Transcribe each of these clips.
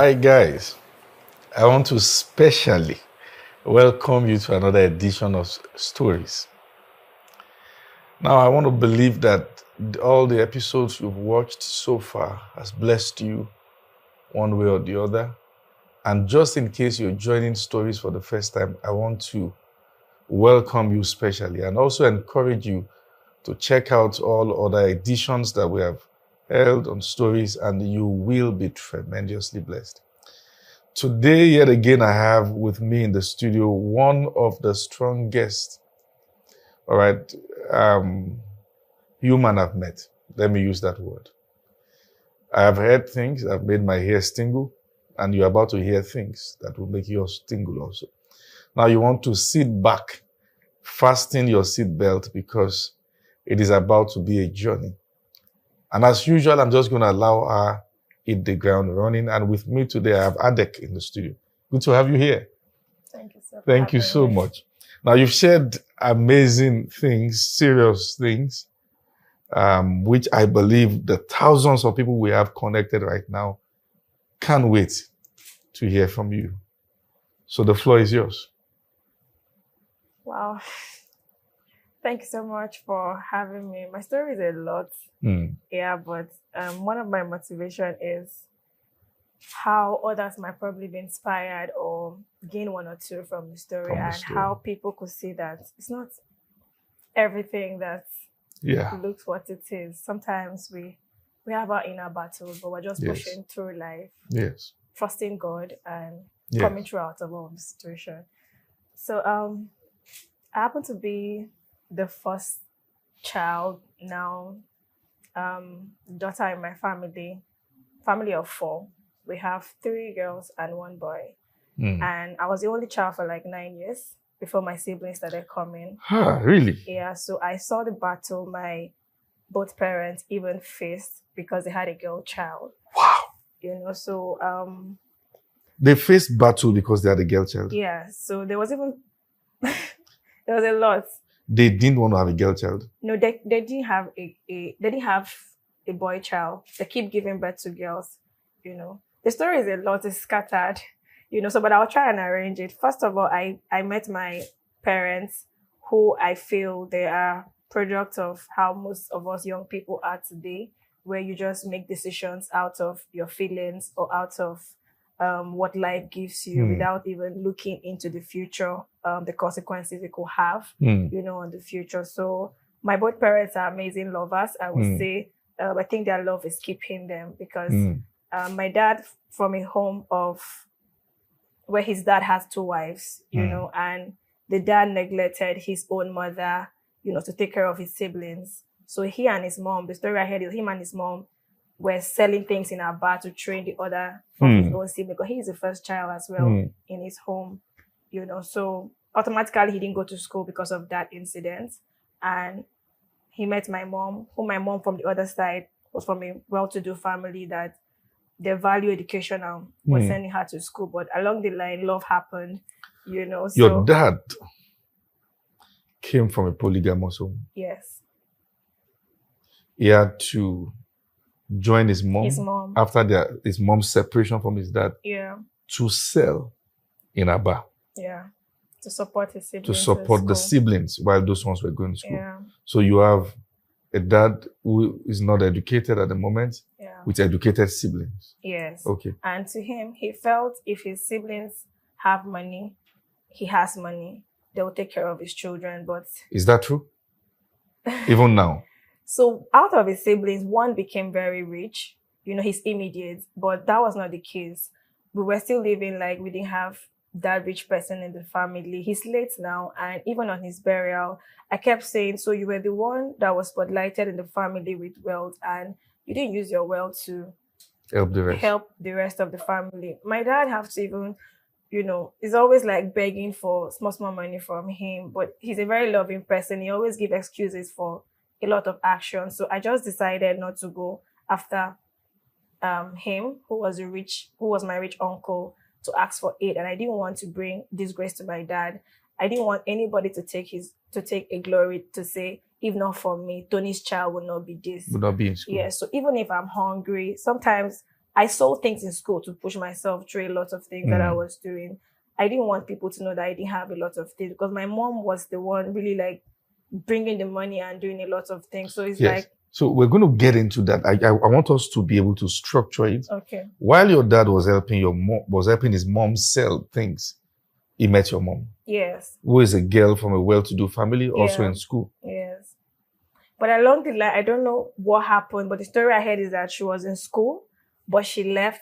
Hi guys, I want to specially welcome you to another edition of Stories. Now I want to believe that all the episodes you've watched so far has blessed you one way or the other. And just in case you're joining Stories for the first time, I want to welcome you specially and also encourage you to check out all other editions that we have held on Stories, and you will be tremendously blessed. Today, yet again, I have with me in the studio one of the strongest, all right, human I've met. Let me use that word. I have heard things, I've made my hair tingle, and you're about to hear things that will make yours tingle also. Now you want to sit back, fasten your seatbelt, because it is about to be a journey. And as usual, I'm just going to allow her hit the ground running. And with me today, I have Adek in the studio. Good to have you here. Thank you, sir. Thank you so much. Now, you've shared amazing things, serious things, which I believe the thousands of people we have connected right now can't wait to hear from you. So the floor is yours. Wow. Thank you so much for having me. My story is a lot. Yeah, but one of my motivation is how others might probably be inspired or gain one or two from the story, how people could see that it's not everything that looks what it is. Sometimes we have our inner battles, but we're just pushing through life, trusting God and coming through out of all the situation. So I happen to be the first child now, daughter in my family of 4. We have 3 girls and 1 boy. And I was the only child for like 9 years before my siblings started coming. Really? Yeah, so I saw the battle my both parents even faced because they had a girl child. Wow. So they faced battle because they had a girl child? Yeah, so there was even there was a lot. They didn't want to have a girl child? No, they didn't have they didn't have a boy child. They keep giving birth to girls. The story is a lot, it's scattered. But I'll try and arrange it. First of all, I met my parents, who I feel they are product of how most of us young people are today, where you just make decisions out of your feelings or out of what life gives you without even looking into the future, the consequences it could have, on the future. So my both parents are amazing lovers. I would say, I think their love is keeping them because my dad from a home of where his dad has 2 wives, and the dad neglected his own mother, to take care of his siblings. So he and his mom, the story I heard is him and his mom were selling things in our bar to train the other from his own sibling, because he is the first child as well in his home, So automatically he didn't go to school because of that incident. And he met my mom, who my mom from the other side was from a well-to-do family that they value education and was sending her to school. But along the line, love happened, So, your dad came from a polygamous home? Yes. He had to join his mom after his mom's separation from his dad to sell in a bar. Yeah, to support his siblings. To support the siblings while those ones were going to school. Yeah. So you have a dad who is not educated at the moment with educated siblings. Yes. Okay. And to him, he felt if his siblings have money, he has money, they will take care of his children. But is that true? Even now? So out of his siblings, one became very rich, his immediate, but that was not the case. We were still living like we didn't have that rich person in the family. He's late now, and even on his burial, I kept saying, so you were the one that was spotlighted in the family with wealth, and you didn't use your wealth to help the rest of the family. My dad have to even, is always like begging for small money from him, but he's a very loving person. He always gives excuses for a lot of action. So I just decided not to go after him, who was my rich uncle, to ask for aid. And I didn't want to bring disgrace to my dad. I didn't want anybody to take a glory to say, if not for me, Tony's child would not be this. Would not be in school. Yeah. So even if I'm hungry, sometimes I sold things in school to push myself through a lot of things that I was doing. I didn't want people to know that I didn't have a lot of things because my mom was the one really like bringing the money and doing a lot of things. So it's Yes. like, So we're going to get into that. I want us to be able to structure it. okay, While your dad was helping his mom sell things, he met your mom, yes, who is a girl from a well-to-do family, also yeah, in school. yes. But along the line, I don't know what happened, but the story I heard is that she was in school, but she left.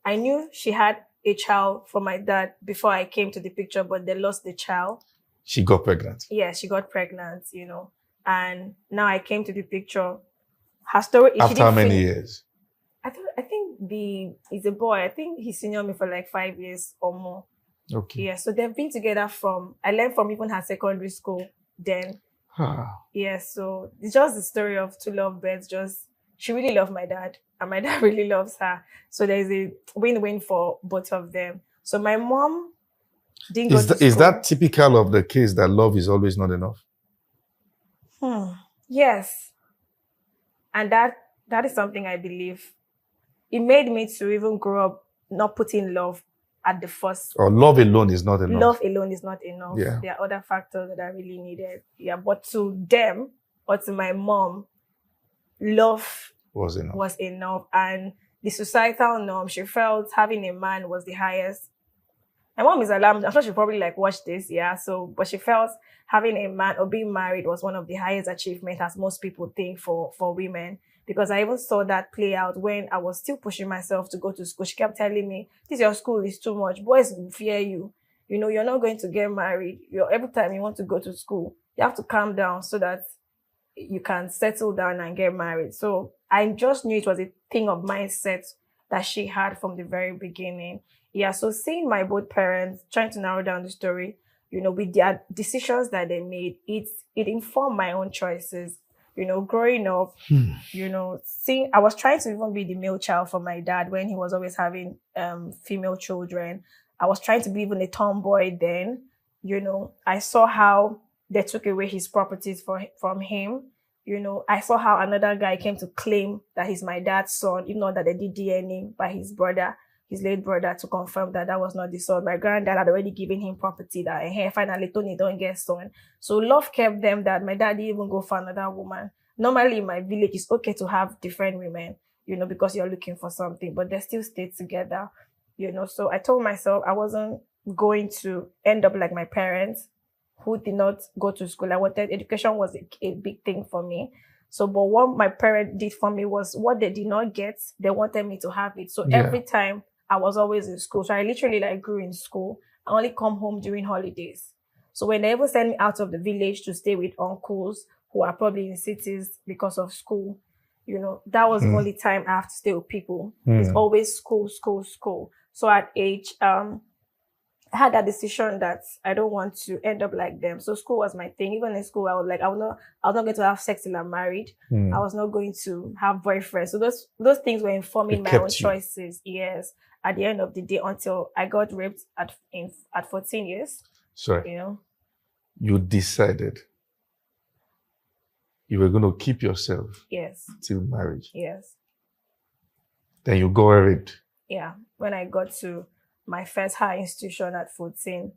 I knew she had a child for my dad before I came to the picture, but they lost the child. She got pregnant. Yeah, she got pregnant, you know. And now I came to the picture. Her story she After how didn't many finish. years? I think he's a boy. I think he's senior me for like 5 years or more. Okay. Yeah, so they've been together I learned from even her secondary school then. Yeah, so it's just the story of two lovebirds. She really loved my dad, and my dad really loves her. So there's a win-win for both of them. So my mom didn't go to school. Is that typical of the case that love is always not enough? Yes. And that is something I believe. It made me to even grow up not putting love at the first. Or love alone is not enough. Love alone is not enough. Yeah. There are other factors that I really needed. Yeah, but to them or to my mom, love was enough. And the societal norm, she felt having a man was the highest. My mom is alarmed. I'm sure she probably like watched this, yeah. So, but she felt having a man or being married was one of the highest achievements, as most people think for women. Because I even saw that play out when I was still pushing myself to go to school. She kept telling me, "This your school is too much. Boys will fear you. You know, you're not going to get married. Every time you want to go to school, you have to calm down so that you can settle down and get married." So I just knew it was a thing of mindset that she had from the very beginning. Yeah, so seeing my both parents, trying to narrow down the story, you know, with their decisions that they made, it informed my own choices. You know, growing up, you know, I was trying to even be the male child for my dad when he was always having female children. I was trying to be even a tomboy then. You know, I saw how they took away his properties from him. You know, I saw how another guy came to claim that he's my dad's son, even though that they did DNA by his late brother, to confirm that that was not the son. My granddad had already given him property that, hey, finally, Tony don't get son. So love kept them that my dad didn't even go for another woman. Normally in my village, it's okay to have different women, you know, because you're looking for something, but they still stayed together, you know. So I told myself I wasn't going to end up like my parents who did not go to school. I wanted education was a big thing for me. So, but what my parents did for me was what they did not get, they wanted me to have it. So every time I was always in school. So I literally like grew in school. I only come home during holidays. So when they ever send me out of the village to stay with uncles who are probably in cities because of school, you know, that was the only time I have to stay with people. It's always school, school, school. So at age, I had that decision that I don't want to end up like them. So school was my thing. Even in school, I was not going to have sex till I'm married. I was not going to have boyfriends. So those things were informing my own choices. Yes. At the end of the day, until I got raped at 14 years. Sorry. You know. You decided you were going to keep yourself. Yes. Till marriage. Yes. Then you got raped. Yeah. When I got to my first high institution at 14,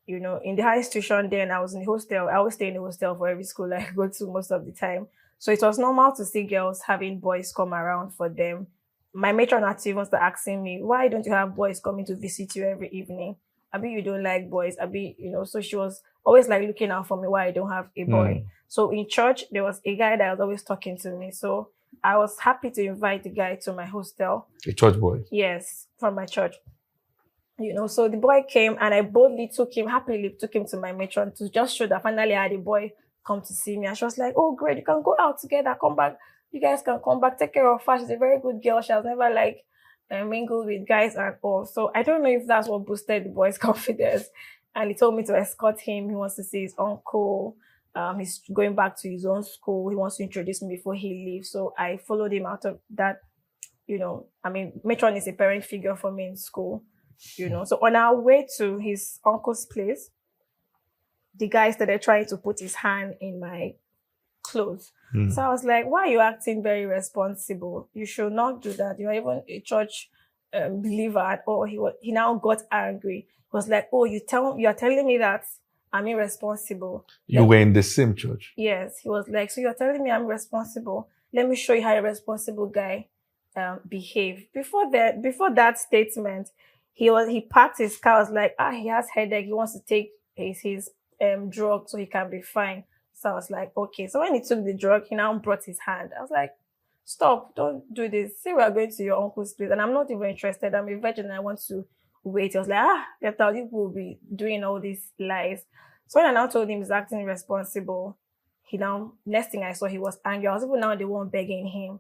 you know, in the high institution then I was in the hostel. I always stay in the hostel for every school I go to most of the time. So it was normal to see girls having boys come around for them. My matron had to even start asking me, why don't you have boys coming to visit you every evening? Abi, you don't like boys. Abi, you know, so she was always like looking out for me why I don't have a boy. So in church, there was a guy that was always talking to me. So I was happy to invite the guy to my hostel. A church boy? Yes, from my church. You know, so the boy came and I happily took him to my matron to just show that finally I had a boy come to see me. And she was like, oh, great, you can go out together, come back. You guys can come back, take care of her. She's a very good girl. She has never like mingled with guys and all. So I don't know if that's what boosted the boy's confidence. And he told me to escort him. He wants to see his uncle. He's going back to his own school. He wants to introduce me before he leaves. So I followed him out of that. You know, I mean, matron is a parent figure for me in school. You know, so on our way to his uncle's place, the guy started trying to put his hand in my clothes. So I was like, why are you acting very responsible? You should not do that. You're even a church believer, or he now got angry. He was like, "Oh, you're telling me that I'm irresponsible." You were in the same church. Yes, he was like, "So you're telling me I'm responsible? Let me show you how a responsible guy behave." Before that statement, he packed his car. I was like, he has headache. He wants to take his drug so he can be fine. So I was like, okay. So when he took the drug, he now brought his hand. I was like, stop, don't do this. Say we are going to your uncle's place, and I'm not even interested. I'm a virgin and I want to wait. I was like, get out, people will be doing all these lies. So when I now told him he's acting irresponsible, he now, next thing I saw, he was angry. I was even now the one begging him,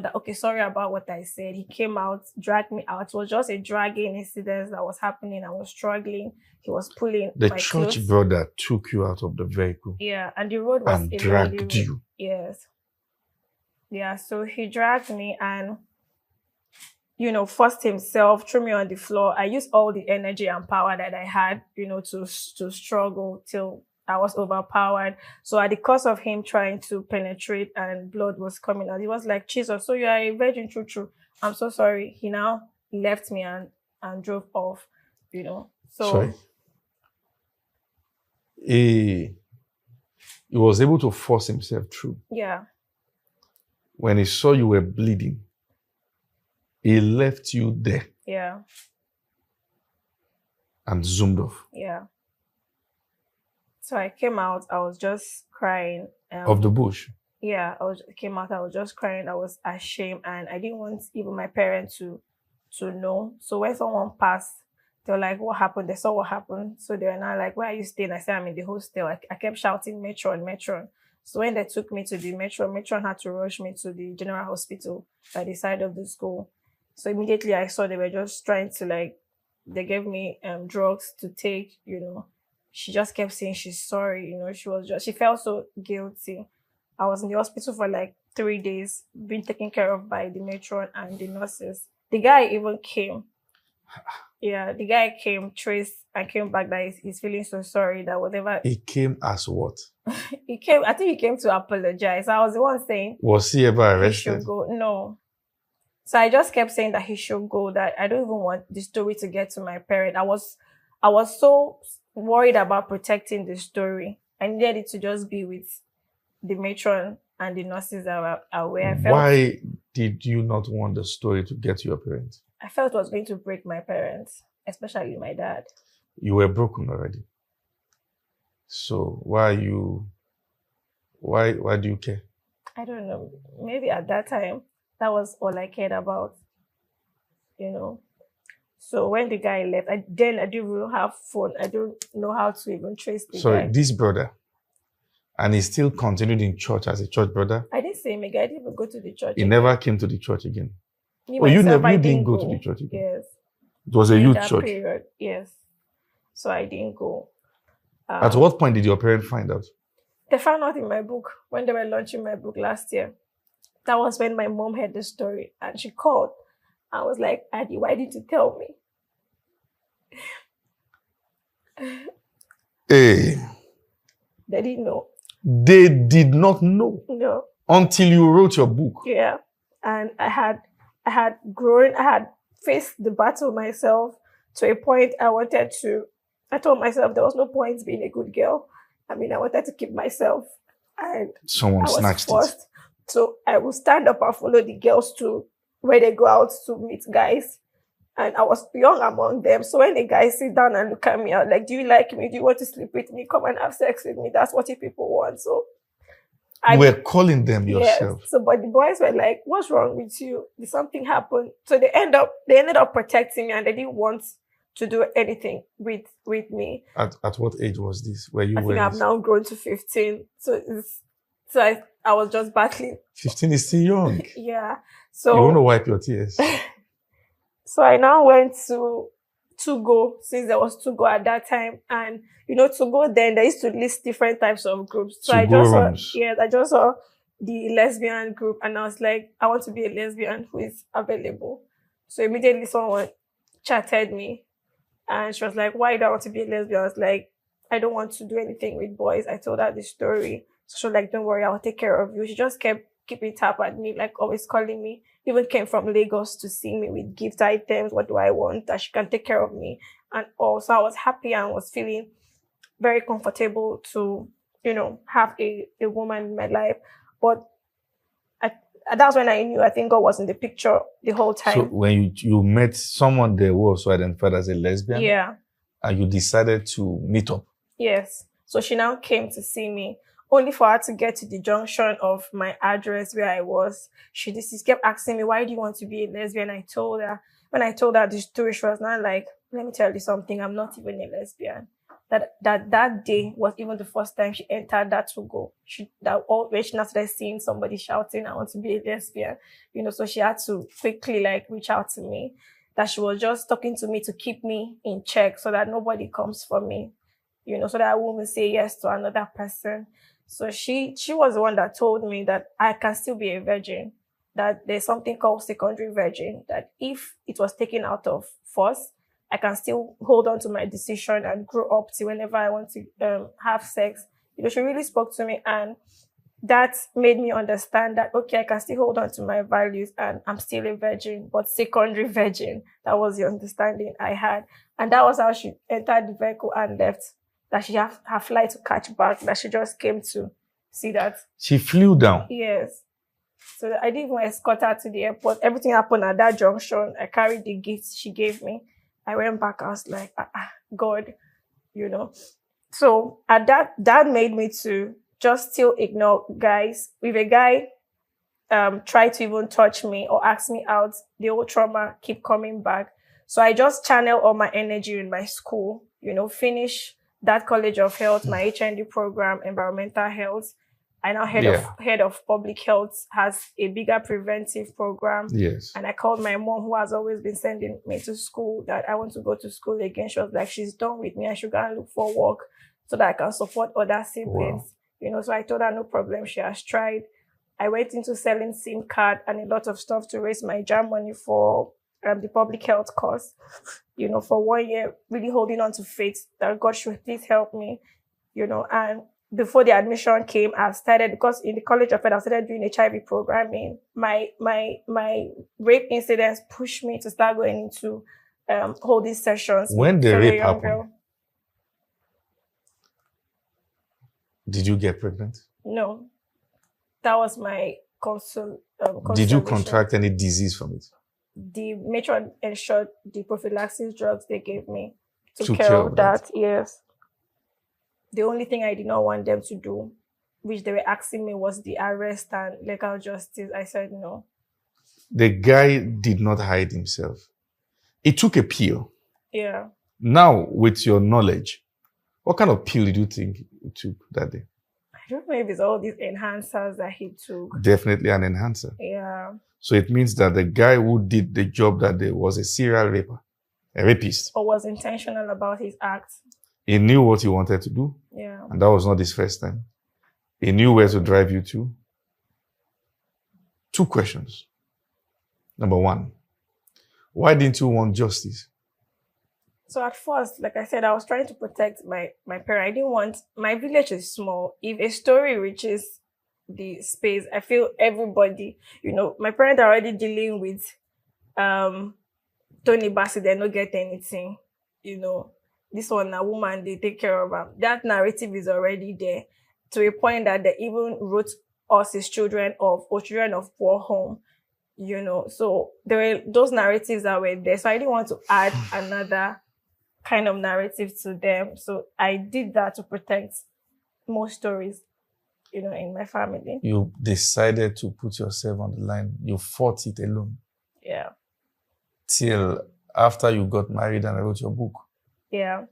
that, okay, sorry about what I said. He came out, dragged me out. It was just a dragging incident that was happening. I was struggling. He was pulling The my church clothes. brother took you out of the vehicle. Yeah, and the road was and a dragged road. you. Yes. Yeah, so he dragged me and, forced himself, threw me on the floor. I used all the energy and power that I had, to struggle till I was overpowered. So at the cost of him trying to penetrate and blood was coming out, he was like, Jesus, so you are a virgin, true. I'm so sorry. He now left me and drove off, So Sorry. He was able to force himself through. Yeah. When he saw you were bleeding, he left you there. Yeah. And zoomed off. Yeah. So I came out, I was just crying. Of the bush? Yeah, came out, I was just crying. I was ashamed and I didn't want even my parents to know. So when someone passed, they were like, what happened? They saw what happened. So they were now like, where are you staying? I said, I'm in the hostel. I kept shouting, Metron. So when they took me to the Metron had to rush me to the general hospital by the side of the school. So immediately I saw they were just trying to they gave me drugs to take, She just kept saying she's sorry, she felt so guilty. I was in the hospital for 3 days, being taken care of by the matron and the nurses. The guy even came. Yeah, the guy came, traced, and came back that he's feeling so sorry that whatever. He came as what? I think he came to apologize. I was the one saying. Was he ever arrested? He should go. No. So I just kept saying that he should go, that I don't even want the story to get to my parent. I was so worried about protecting the story. I needed it to just be with the matron and the nurses that were aware. Why did you not want the story to get to your parents? I felt it was going to break my parents, especially my dad. You were broken already. So why do you care? I don't know. Maybe at that time, that was all I cared about, So when the guy left, I didn't even have phone. I don't know how to even trace the guy. This brother, and he still continued in church as a church brother? I didn't say him again. I didn't even go to the church. He never came to the church again? You didn't go to the church again? Yes. It was a youth church? Period. Yes. So I didn't go. At what point did your parents find out? They found out in my book when they were launching my book last year. That was when my mom heard the story and she called. I was like, Addie, why did you tell me? Hey. They didn't know. They did not know? No. Until you wrote your book? Yeah. And I had grown, I had faced the battle myself to a point I told myself there was no point being a good girl. I wanted to keep myself. And someone snatched it. So I would stand up and follow the girls to where they go out to meet guys. And I was young among them. So when the guys sit down and look at me, I'm like, do you like me? Do you want to sleep with me? Come and have sex with me. That's what you people want. So you were calling them yourself. Yes. So but the boys were like, what's wrong with you? Did something happen? So they ended up protecting me and they didn't want to do anything with me. At what age was this? I think I've now grown to 15. So I was just battling. 15 is still young. Yeah. So you want to wipe your tears. So I now went to go, since there was to go at that time. And to go then they used to list different types of groups. So I just saw the lesbian group and I was like, I want to be a lesbian who is available. So immediately someone chatted me and she was like, why do I want to be a lesbian? I was like, I don't want to do anything with boys. I told her the story. So she was like, don't worry, I'll take care of you. She just kept keeping tab at me, like always calling me. Even came from Lagos to see me with gift items. What do I want? That she can take care of me. And also I was happy and was feeling very comfortable to, have a woman in my life. But I, that's when I knew I think God was in the picture the whole So time. when you met someone there who also identified as a lesbian, Yeah. and you decided to meet up. Yes. So she now came to see me, only for her to get to the junction of my address where I was. She kept asking me, why do you want to be a lesbian? I told her. When I told her the story, she was not like, let me tell you something, I'm not even a lesbian. That day was even the first time she entered that to go. When she now started seeing somebody shouting, I want to be a lesbian, so she had to quickly like reach out to me. That she was just talking to me to keep me in check so that nobody comes for me, so that I won't say yes to another person. So she was the one that told me that I can still be a virgin, that there's something called secondary virgin, that if it was taken out of force, I can still hold on to my decision and grow up to whenever I want to have sex. She really spoke to me, and that made me understand that, okay, I can still hold on to my values and I'm still a virgin, but secondary virgin. That was the understanding I had. And that was how she entered the vehicle and left. That she have her flight to catch back, that she just came to see that. She flew down. Yes. So I didn't even escort her to the airport. Everything happened at that junction. I carried the gifts she gave me. I went back. I was like, God, So at that made me to just still ignore guys. If a guy try to even touch me or ask me out, the old trauma keep coming back. So I just channel all my energy in my school, finish that College of Health, my HND program, environmental health. I now head of public health, has a bigger preventive program. Yes. And I called my mom, who has always been sending me to school, that I want to go to school again. She was like, she's done with me. I should go and look for work so that I can support other siblings. Wow. So I told her no problem. She has tried. I went into selling SIM card and a lot of stuff to raise my JAM money for the public health course. For 1 year, really holding on to faith that God should please help me. And before the admission came, I started, because in the College of Health, I started doing HIV programming. My rape incidents pushed me to start going into holding sessions. When the rape happened, did you get pregnant? No. That was my Did you contract any disease from it? The matron ensured the prophylaxis drugs they gave me took care of that. Yes. The only thing I did not want them to do, which they were asking me, was the arrest and legal justice. I said no. The guy did not hide himself. He took a pill. Yeah. Now, with your knowledge, what kind of pill did you think he took that day? I don't know if it's all these enhancers that he took. Definitely an enhancer. Yeah. So it means that the guy who did the job that day was a serial rapist. Or was intentional about his act. He knew what he wanted to do. Yeah. And that was not his first time. He knew where to drive you to. 2 questions. Number 1, why didn't you want justice? So at first, like I said, I was trying to protect my parents. I didn't want, my village is small. If a story reaches the space, I feel everybody, my parents are already dealing with Tony Bassi, they don't get anything, this one, a woman, they take care of her. That narrative is already there, to a point that they even wrote us as children of poor home, So there were those narratives that were there. So I didn't want to add another kind of narrative to them. So I did that to protect more stories, in my family. You decided to put yourself on the line. You fought it alone. Yeah. Till after you got married and wrote your book. Yeah.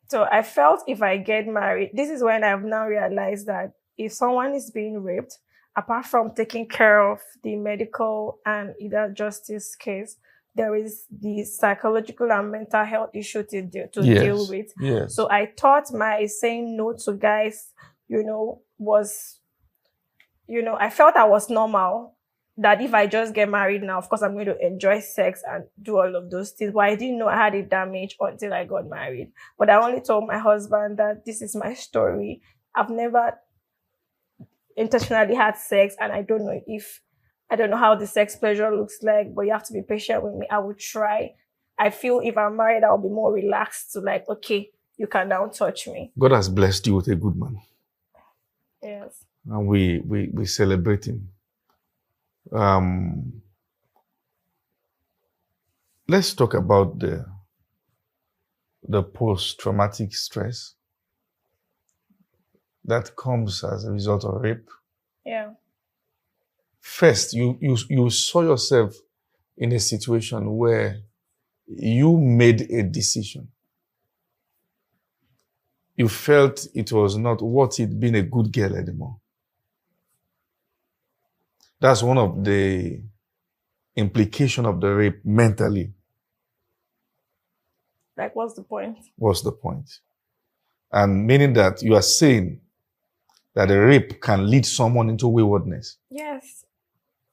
So I felt if I get married, this is when I've now realized that if someone is being raped, apart from taking care of the medical and either justice case, there is the psychological and mental health issue to deal with. Yes. So I thought my saying no to guys, was, I felt I was normal. That if I just get married now, of course, I'm going to enjoy sex and do all of those things. But I didn't know I had a damage until I got married. But I only told my husband that this is my story. I've never intentionally had sex and I don't know how the sex pleasure looks like, but you have to be patient with me. I will try. I feel if I'm married, I'll be more relaxed to like, okay, you can now touch me. God has blessed you with a good man. Yes. And we celebrate him. Let's talk about the post-traumatic stress that comes as a result of rape. Yeah. First, you saw yourself in a situation where you made a decision. You felt it was not worth it being a good girl anymore. That's one of the implications of the rape mentally. Like, what's the point? What's the point? And meaning that you are saying that a rape can lead someone into waywardness. Yes.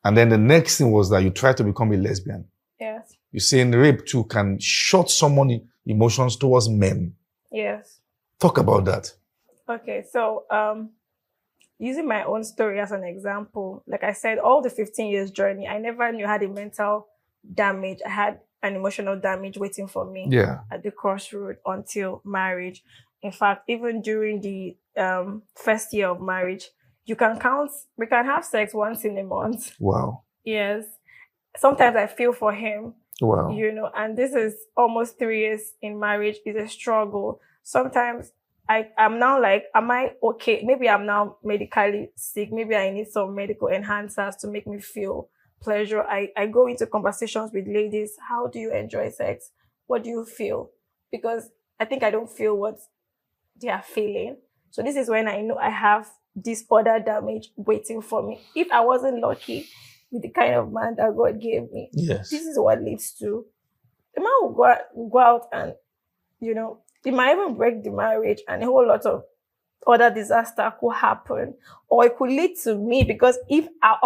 And then the next thing was that you try to become a lesbian. Yes. You're saying rape too can short someone's emotions towards men. Yes. Talk about that. Okay, so using my own story as an example, like I said, all the 15 years journey, I never knew I had a mental damage. I had an emotional damage waiting for me at the crossroad until marriage. In fact, even during the first year of marriage, we can have sex once in a month. Wow. Yes. Sometimes I feel for him. Wow. You know, and this is almost 3 years in marriage. Is a struggle. Sometimes I'm now like, am I okay? Maybe I'm now medically sick. Maybe I need some medical enhancers to make me feel pleasure. I go into conversations with ladies. How do you enjoy sex? What do you feel? Because I think I don't feel what they are feeling. So this is when I know I have this other damage waiting for me. If I wasn't lucky with the kind of man that God gave me, yes, this is what leads to the man will go out and, you know, it might even break the marriage and a whole lot of other disaster could happen, or it could lead to me, because if I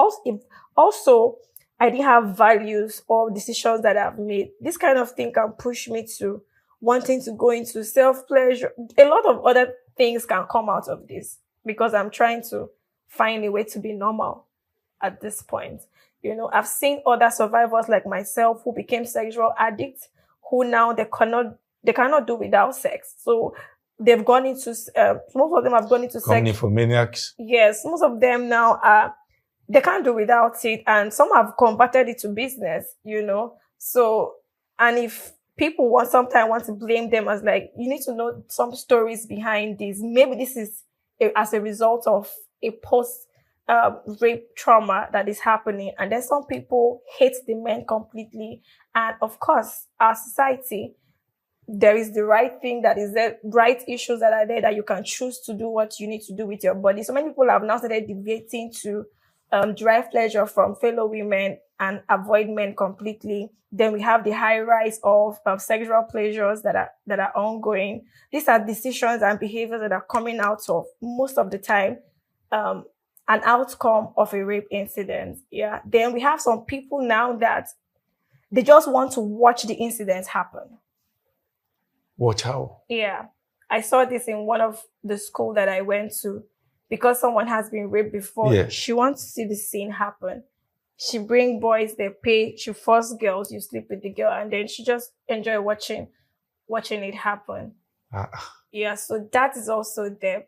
didn't have values or decisions that I've made, this kind of thing can push me to wanting to go into self-pleasure. A lot of other things can come out of this because I'm trying to find a way to be normal at this point. You know, I've seen other survivors like myself who became sexual addicts, who now they cannot do without sex. So they've gone into, most of them have gone into company sex. for maniacs. Yes, most of them now they can't do without it. And some have converted it to business, you know. So, and if people sometimes want to blame them as like, you need to know some stories behind this. Maybe this is as a result of a post rape trauma that is happening. And then some people hate the men completely. And of course, our society, there is the right thing, that is the right issues that are there, that you can choose to do what you need to do with your body. So many people have now started debating to derive pleasure from fellow women and avoid men completely. Then we have the high rise of sexual pleasures that are ongoing. These are decisions and behaviors that are coming out of, most of the time, an outcome of a rape incident. Yeah. Then we have some people now that they just want to watch the incidents happen. Watch how? Yeah. I saw this in one of the school that I went to. Because someone has been raped before, she wants to see the scene happen. She bring boys, they pay, she force girls, you sleep with the girl, and then she just enjoy watching it happen. Yeah, so that is also there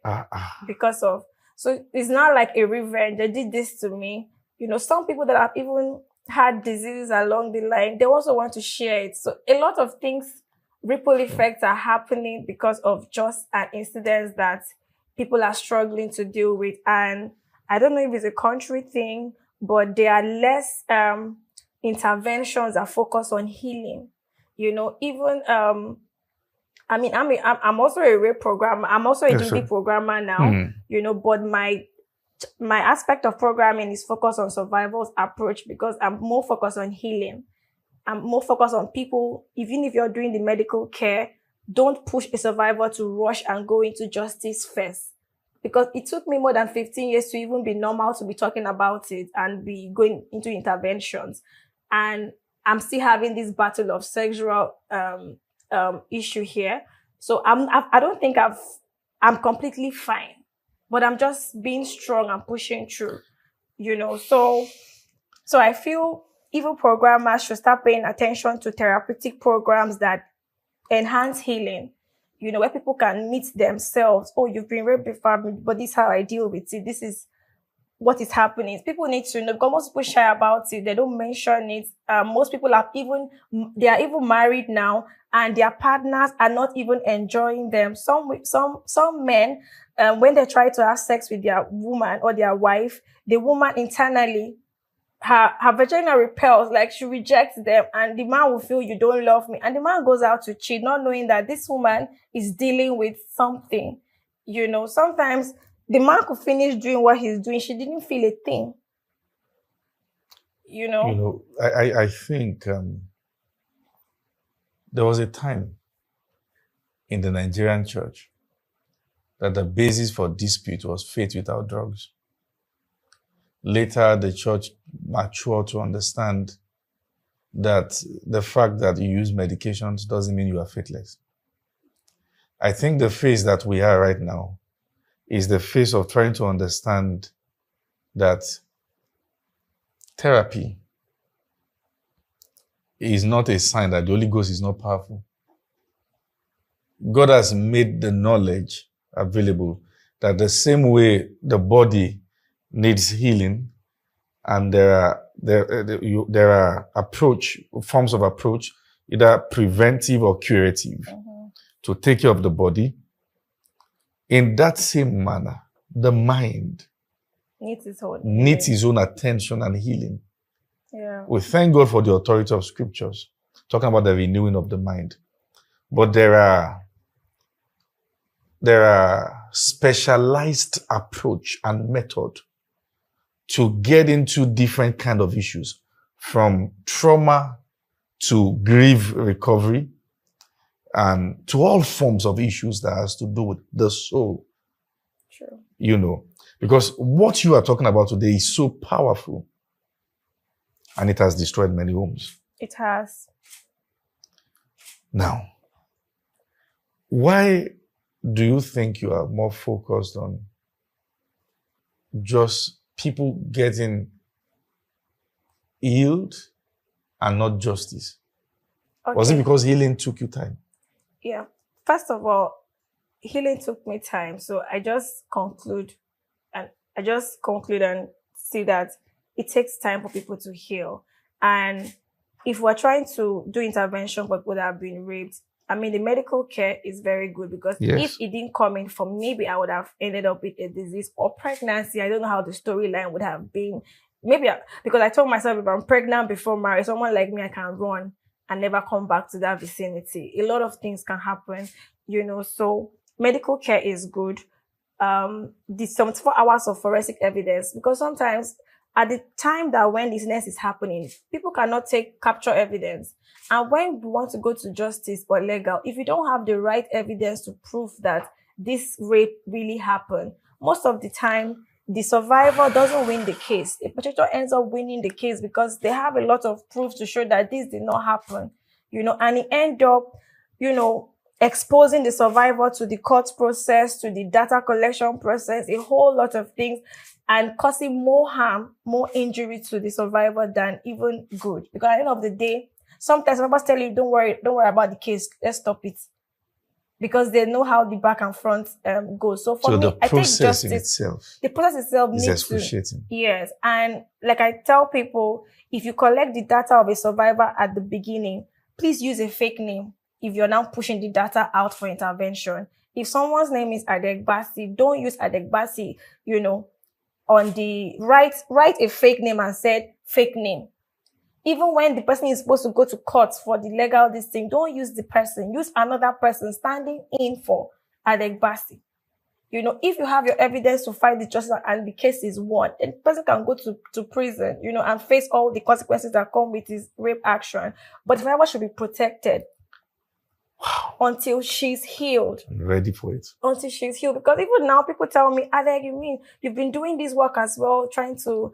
because of, so it's not like a revenge. They did this to me. You know, some people that have even had diseases along the line, they also want to share it. So a lot of things, ripple effects are happening because of just an incident that people are struggling to deal with. And I don't know if it's a country thing, but there are less interventions that focus on healing. You know, even I'm also a rape programmer. I'm also a DD programmer now. You know, but my aspect of programming is focused on survival's approach, because I'm more focused on healing. I'm more focused on people, even if you're doing the medical care, don't push a survivor to rush and go into justice first. Because it took me more than 15 years to even be normal to be talking about it and be going into interventions. And I'm still having this battle of sexual issue here. So I don't think I'm completely fine. but I'm just being strong and pushing through, you know. So I feel even programmers should start paying attention to therapeutic programs that enhance healing, you know, where people can meet themselves. Oh, you've been raped before, but this is how I deal with it. This is what is happening. People need to know, because most people shy about it. They don't mention it. Most people are even, they are even married now, and their partners are not even enjoying them. Some men, when they try to have sex with their woman or their wife, the woman internally, her vagina repels, like she rejects them, and the man will feel, you don't love me, and the man goes out to cheat, not knowing that this woman is dealing with something. You know, sometimes the man could finish doing what he's doing, she didn't feel a thing, you You know. know, I think there was a time in the Nigerian church that the basis for dispute was faith without drugs. Later, the church matured to understand that the fact that you use medications doesn't mean you are faithless. I think the phase that we are right now is the phase of trying to understand that therapy is not a sign that the Holy Ghost is not powerful. God has made the knowledge available that the same way the body needs healing, and there are forms of approach, either preventive or curative, to take care of the body. In that same manner, the mind Needs its own attention and healing. Yeah. We thank God for the authority of scriptures, talking about the renewing of the mind. But there are specialized approach and method to get into different kind of issues, from trauma to grief recovery, and to all forms of issues that has to do with the soul. Sure. You know, because what you are talking about today is so powerful, and it has destroyed many homes. It has. Now, why do you think you are more focused on just people getting healed and not justice? Okay. Was it because healing took you time? Yeah. First of all, healing took me time. So I just conclude and see that it takes time for people to heal. And if we're trying to do intervention for people that have been raped, I mean, the medical care is very good, because Yes. if it didn't come in from, maybe I would have ended up with a disease or pregnancy. I don't know how the storyline would have been. Because I told myself, if I'm pregnant before marriage, someone like me, I can run and never come back to that vicinity. A lot of things can happen, you know. So medical care is good. The 74 hours of forensic evidence, because sometimes at the time that when this nest is happening, people cannot capture evidence. And when we want to go to justice or legal, if you don't have the right evidence to prove that this rape really happened, most of the time, the survivor doesn't win the case. The perpetrator ends up winning the case because they have a lot of proof to show that this did not happen, you know, and it end up, you know, exposing the survivor to the court process, to the data collection process, a whole lot of things, and causing more harm, more injury to the survivor than even good. Because at the end of the day, sometimes survivors tell you, don't worry about the case, let's stop it. Because they know how the back and front goes. So for me, the I think process in justice, itself the process itself is needs excruciating. yes. And like I tell people, if you collect the data of a survivor at the beginning, please use a fake name if you're now pushing the data out for intervention. If someone's name is Adegbasi, don't use Adegbasi, you know, on the write a fake name and said fake name. Even when the person is supposed to go to court for the legal this thing, don't use the person. Use another person standing in for Adegbasi. You know, if you have your evidence to fight the justice and the case is won, then the person can go to prison, you know, and face all the consequences that come with his rape action. But the survivor should be protected until she's healed. I'm ready for it. Until she's healed. Because even now, people tell me, Adeg, you mean you've been doing this work as well, trying to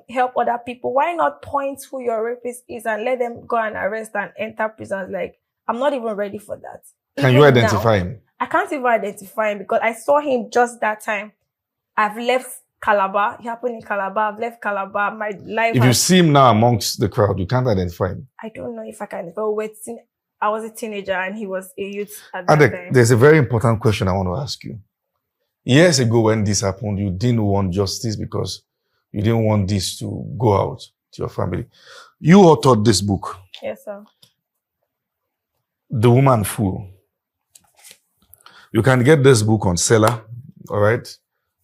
help other people. Why not point who your rapist is and let them go and arrest and enter prisons? Like, I'm not even ready for that. Can you identify him? I can't even identify him because I saw him just that time I've left Calabar. It happened in Calabar. I've left Calabar. My life. If you see him now amongst the crowd, you can't identify him. I don't know if I can. But I was a teenager and he was a youth at that time. There's a very important question I want to ask you. Years ago, when this happened, you didn't want justice because you didn't want this to go out to your family. You authored this book. Yes, sir. The Woman Fool. You can get this book on Seller. All right.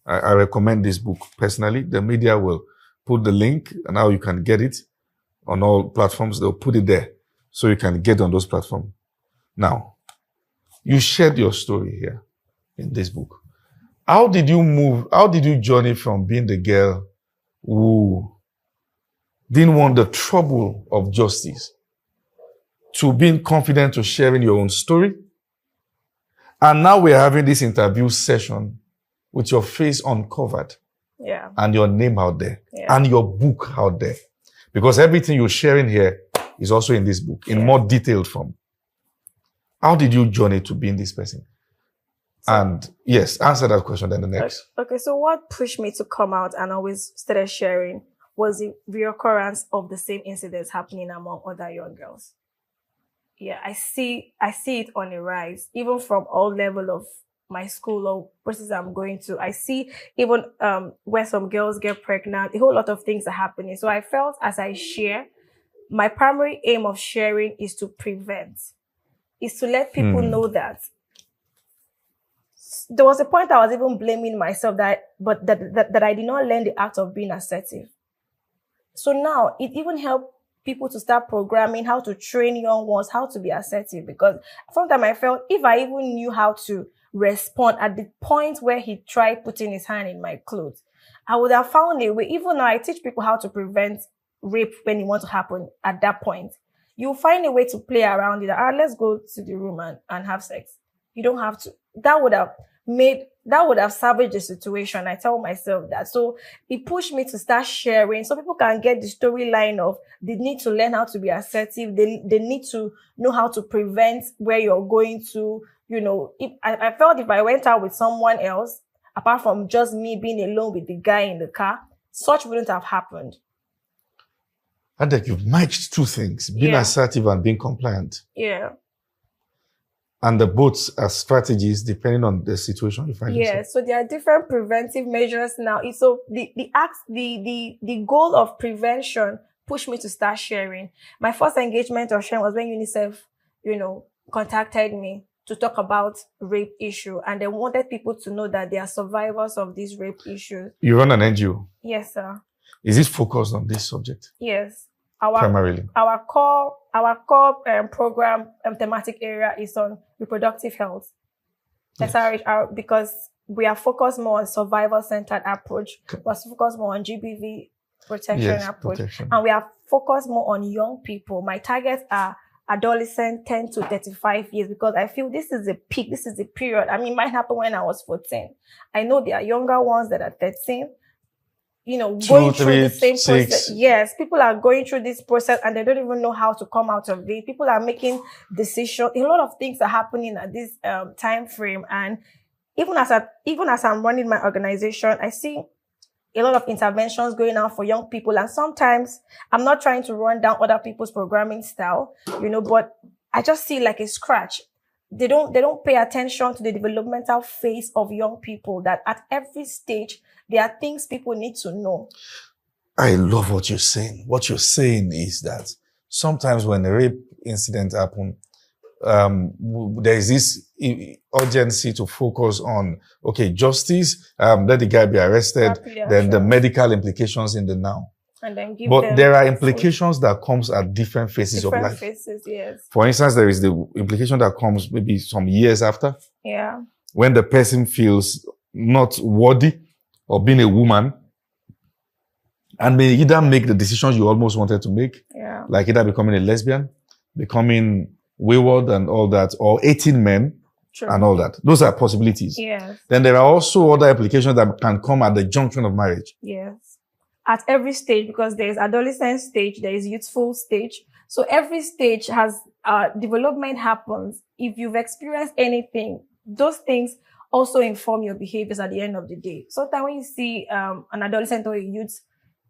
I recommend this book personally. The media will put the link and how you can get it on all platforms. They'll put it there so you can get on those platforms. Now, you shared your story here in this book. How did you journey from being the girl who didn't want the trouble of justice to being confident to sharing your own story? And now we're having this interview session with your face uncovered. Yeah. And your name out there. Yeah. And your book out there. Because everything you're sharing here is also in this book, in more detailed form. How did you journey to being this person? And yes, answer that question, then the next. Okay, so what pushed me to come out and always started sharing was the reoccurrence of the same incidents happening among other young girls. Yeah, I see it on a rise, even from all level of my school or places I'm going to. I see even where some girls get pregnant, a whole lot of things are happening. So I felt as I share, my primary aim of sharing is to prevent, is to let people know that. There was a point I was even blaming myself that I did not learn the art of being assertive. So now it even helped people to start programming how to train young ones, how to be assertive. Because sometimes I felt if I even knew how to respond at the point where he tried putting his hand in my clothes, I would have found a way. Even now I teach people how to prevent rape when it wants to happen at that point. You'll find a way to play around it. Let's go to the room and have sex. You don't have to. That would have salvaged the situation. I tell myself that. So it pushed me to start sharing so people can get the storyline of they need to learn how to be assertive. They need to know how to prevent where you're going to, if I felt if I went out with someone else, apart from just me being alone with the guy in the car, such wouldn't have happened. And that you've matched two things, being assertive and being compliant. Yeah. And the both are strategies depending on the situation you find yourself. So there are different preventive measures now. So the goal of prevention pushed me to start sharing. My first engagement of sharing was when UNICEF, contacted me to talk about rape issue, and they wanted people to know that they are survivors of these rape issues. You run an NGO? Yes, sir. Is it focused on this subject? Yes. Primarily. Our core program thematic area is on reproductive health. Yes. SRHR, because we are focused more on survivor-centered approach. We're focused more on GBV protection approach. And we are focused more on young people. My targets are adolescent 10 to 35 years because I feel this is a peak. This is a period. I mean, it might happen when I was 14. I know there are younger ones that are 13. Going through the same process. Yes, people are going through this process and they don't even know how to come out of it. People are making decisions. A lot of things are happening at this time frame. And even as I'm running my organization, I see a lot of interventions going on for young people. And sometimes I'm not trying to run down other people's programming style, but I just see like a scratch. They don't pay attention to the developmental phase of young people, that at every stage, there are things people need to know. I love what you're saying. What you're saying is that sometimes when a rape incident happens, there is this urgency to focus on, justice, let the guy be arrested, then the medical implications in the now. And then there are implications that comes at different phases of life. Phases, yes. For instance, there is the implication that comes maybe some years after. Yeah. When the person feels not worthy of being a woman and may either make the decisions you almost wanted to make, like either becoming a lesbian, becoming wayward and all that, or 18 men and all that. Those are possibilities. Yes. Then there are also other applications that can come at the junction of marriage. Yes. At every stage, because there is adolescent stage, there is youthful stage. So every stage has development happens. If you've experienced anything, those things also inform your behaviors at the end of the day. Sometimes when you see an adolescent or a youth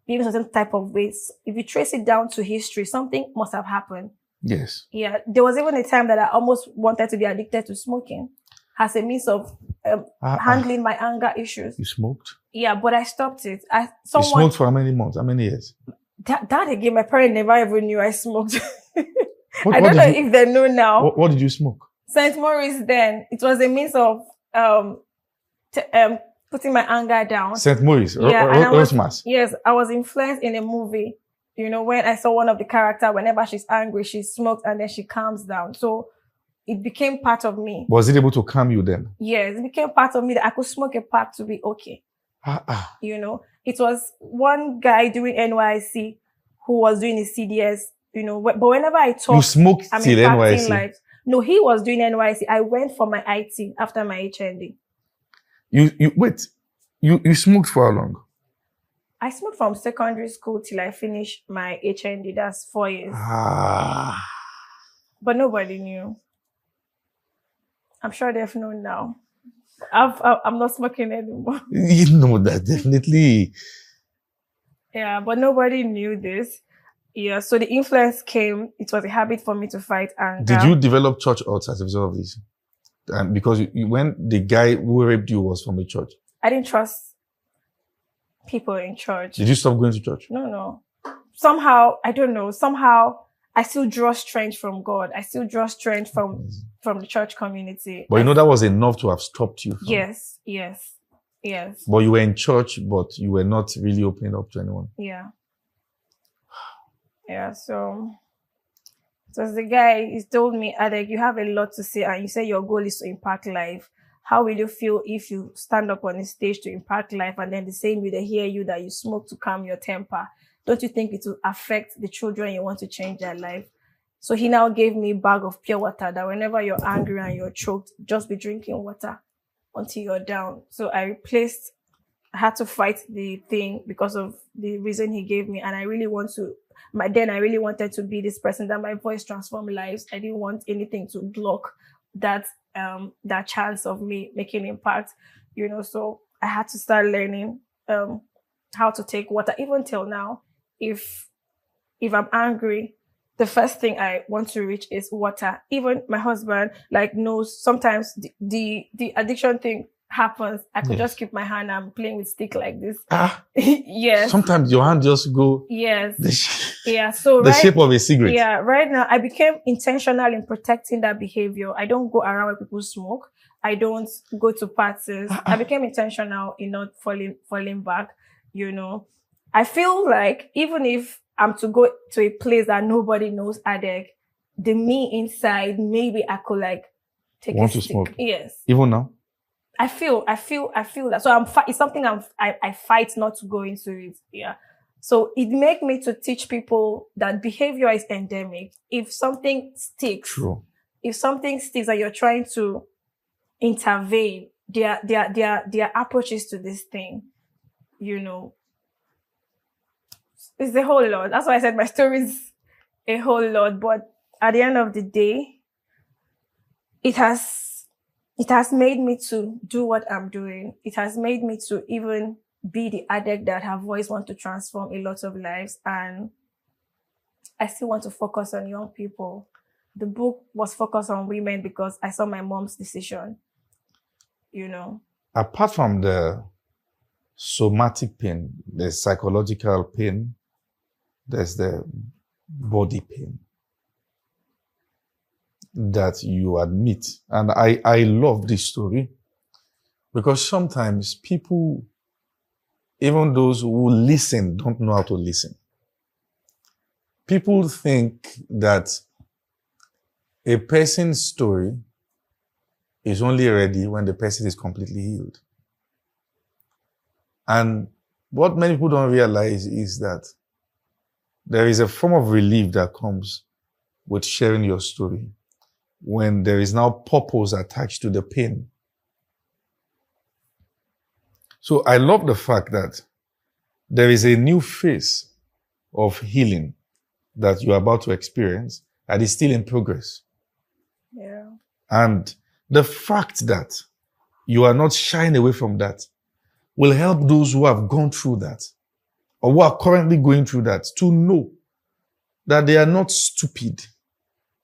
behaving a certain type of ways, if you trace it down to history, something must have happened. Yes. Yeah, there was even a time that I almost wanted to be addicted to smoking as a means of handling my anger issues. You smoked? Yeah, but I stopped it. You smoked for how many months? How many years? That again, my parents never even knew I smoked. What I don't know if they know now. What did you smoke? St. Maurice then. It was a means of putting my anger down. St. Maurice? Yeah, yes, I was influenced in a movie. You know, when I saw one of the characters, whenever she's angry, she smokes and then she calms down. So it became part of me. Was it able to calm you then? Yes, it became part of me that I could smoke a pack to be okay. You know, it was one guy doing NYC who was doing his CDS, you know, but whenever I talk, you smoked till NYC? Life. No, he was doing NYC. I went for my IT after my HND. You smoked for how long? I smoked from secondary school till I finished my HND. That's 4 years. But nobody knew. I'm sure they've known now. I'm not smoking anymore. You know that, definitely. Yeah, but nobody knew this. Yeah, so the influence came. It was a habit for me to fight anger. Did you develop church odds as a result of this? Because when the guy who raped you was from a church. I didn't trust people in church. Did you stop going to church? No. Somehow, I don't know. Somehow, I still draw strength from God. I still draw strength from the church community. But you know that was enough to have stopped you. Yes. But you were in church, but you were not really opening up to anyone. Yeah, so as the guy, he told me, Adek, you have a lot to say and you say your goal is to impact life. How will you feel if you stand up on a stage to impact life and then the same way they hear you that you smoke to calm your temper? Don't you think it will affect the children you want to change their life? So he now gave me a bag of pure water that whenever you're angry and you're choked, just be drinking water until you're down. So I had to fight the thing because of the reason he gave me. And I really wanted to be this person that my voice transformed lives. I didn't want anything to block that chance of me making impact, you know. So I had to start learning how to take water. Even till now, if I'm angry, the first thing I want to reach is water. Even my husband knows sometimes the addiction thing happens. I could just keep my hand and playing with stick like this. Yes. Sometimes your hand just go. Yes. So the shape of a cigarette. Yeah. Right now, I became intentional in protecting that behavior. I don't go around where people smoke. I don't go to parties. I became intentional in not falling back. You know, I feel like even if I'm to go to a place that nobody knows Adek, the me inside, maybe I could take a stick. Smoke. Yes. Even now? I feel that. So it's something I fight not to go into it. Yeah. So it make me to teach people that behavior is endemic. If something sticks, true. If something sticks and you're trying to intervene, there are approaches to this thing, you know. It's a whole lot. That's why I said my story is a whole lot. But at the end of the day, it has made me to do what I'm doing. It has made me to even be the addict that her voice want to transform a lot of lives. And I still want to focus on young people. The book was focused on women because I saw my mom's decision, you know. Apart from the somatic pain, the psychological pain, there's the body pain that you admit. And I love this story because sometimes people, even those who listen, don't know how to listen. People think that a person's story is only ready when the person is completely healed. And what many people don't realize is that there is a form of relief that comes with sharing your story when there is now purpose attached to the pain. So I love the fact that there is a new phase of healing that you're about to experience and is still in progress. Yeah. And the fact that you are not shying away from that, will help those who have gone through that or who are currently going through that to know that they are not stupid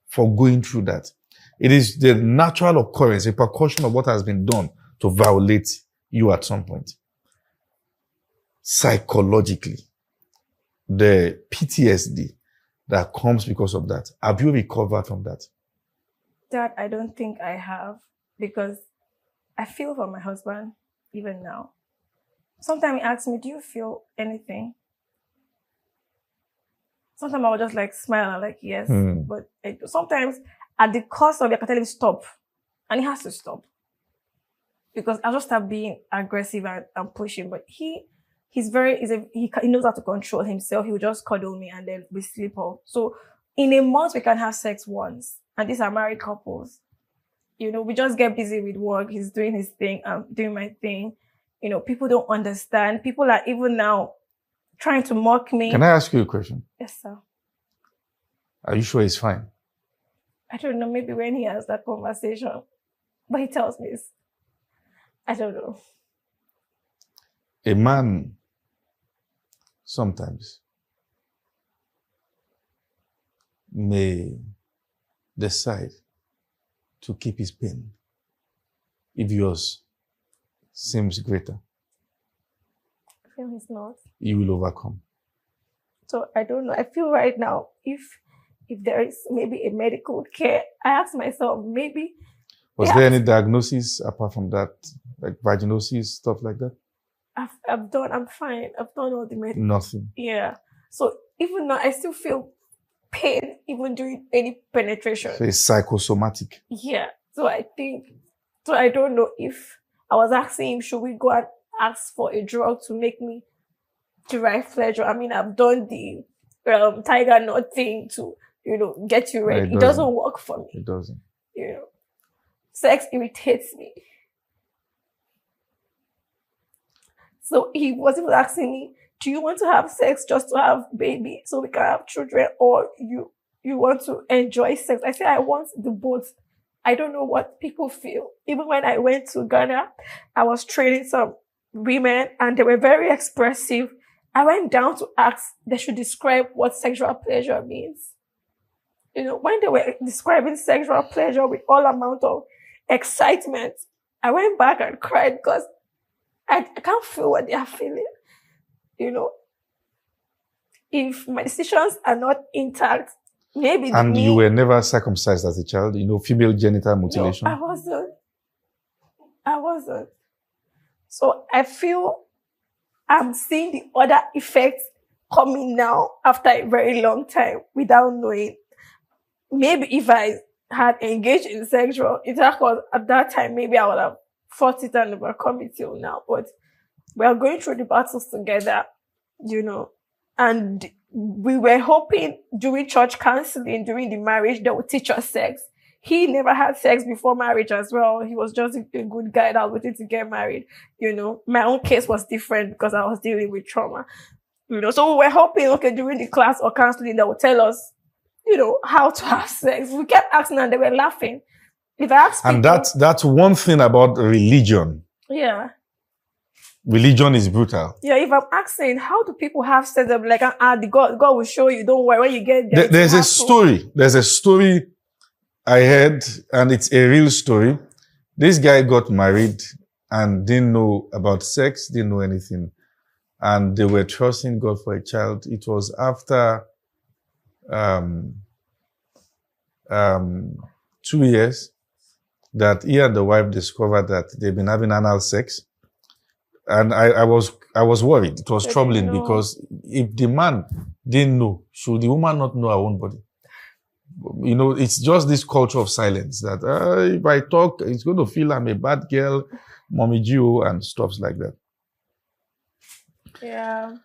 for going through that. It is the natural occurrence, a precaution of what has been done to violate you at some point. Psychologically, the PTSD that comes because of that, have you recovered from that? That I don't think I have, because I feel for my husband even now. Sometimes he asks me, "Do you feel anything?" Sometimes I will just like smile and like, yes. But sometimes at the cost of it, I can tell him stop. And he has to stop. Because I'll just start being aggressive and pushing. But he knows how to control himself. He will just cuddle me and then we sleep off. So in a month, we can have sex once. And these are married couples. You know, we just get busy with work. He's doing his thing. I'm doing my thing. You know, people don't understand. People are even now trying to mock me. Can I ask you a question? Yes, sir. Are you sure he's fine? I don't know. Maybe when he has that conversation. But he tells me this. I don't know. A man sometimes may decide to keep his pain if yours seems greater. I feel he's not. You will overcome. So I don't know. I feel right now, if there is maybe a medical care, I ask myself, maybe. Was there any diagnosis apart from that, like vaginosis, stuff like that? I'm fine. I've done all the medical. Nothing. Yeah. So even now, I still feel pain even during any penetration. So it's psychosomatic. Yeah. So I don't know if I was asking him, should we go and ask for a drug to make me derive pleasure? I mean, I've done the tiger nut thing to, get you ready. It doesn't work for me. It doesn't. Sex irritates me. So he was even asking me, do you want to have sex just to have baby so we can have children, or you want to enjoy sex? I said, I want the both. I don't know what people feel. Even when I went to Ghana, I was training some women and they were very expressive. I went down to ask, they should describe what sexual pleasure means. When they were describing sexual pleasure with all amount of excitement, I went back and cried because I can't feel what they are feeling. If my decisions are not intact, maybe. And you were never circumcised as a child, female genital mutilation? No, I wasn't. So I feel I'm seeing the other effects coming now after a very long time without knowing. Maybe if I had engaged in sexual intercourse at that time, maybe I would have fought it and overcome it till now. But we are going through the battles together, and we were hoping during church counseling, during the marriage, they would teach us sex. He never had sex before marriage as well. He was just a good guy that was waiting to get married. My own case was different because I was dealing with trauma. So we were hoping, during the class or counseling, they would tell us, how to have sex. We kept asking and they were laughing. If I asked people, and that's one thing about religion. Yeah. Religion is brutal. Yeah, if I'm asking, how do people have sex? I'm like, the God will show you. Don't worry. When you get there, there's a story. There's a story I heard, and it's a real story. This guy got married and didn't know about sex, didn't know anything. And they were trusting God for a child. It was after 2 years that he and the wife discovered that they've been having anal sex. And I was worried. It was troubling because if the man didn't know, should the woman not know her own body? It's just this culture of silence that if I talk, it's going to feel I'm a bad girl, mommy Gio, and stuff like that. Yeah.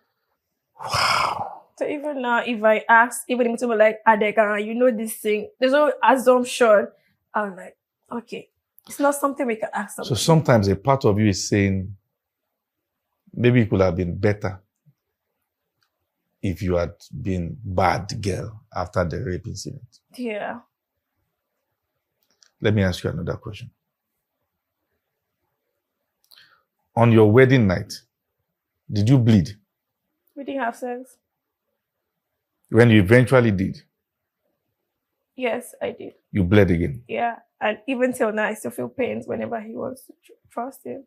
Wow. So even now, if I ask, even if someone like Adeka, this thing, there's no assumption. I'm like, okay, it's not something we can ask someone. So sometimes a part of you is saying, maybe it could have been better if you had been bad girl after the rape incident. Yeah. Let me ask you another question. on your wedding night, did you bleed? We didn't have sex. When you eventually did, Yes, I did. you bled again. Yeah. And even till now, I still feel pains whenever he wants to trust him.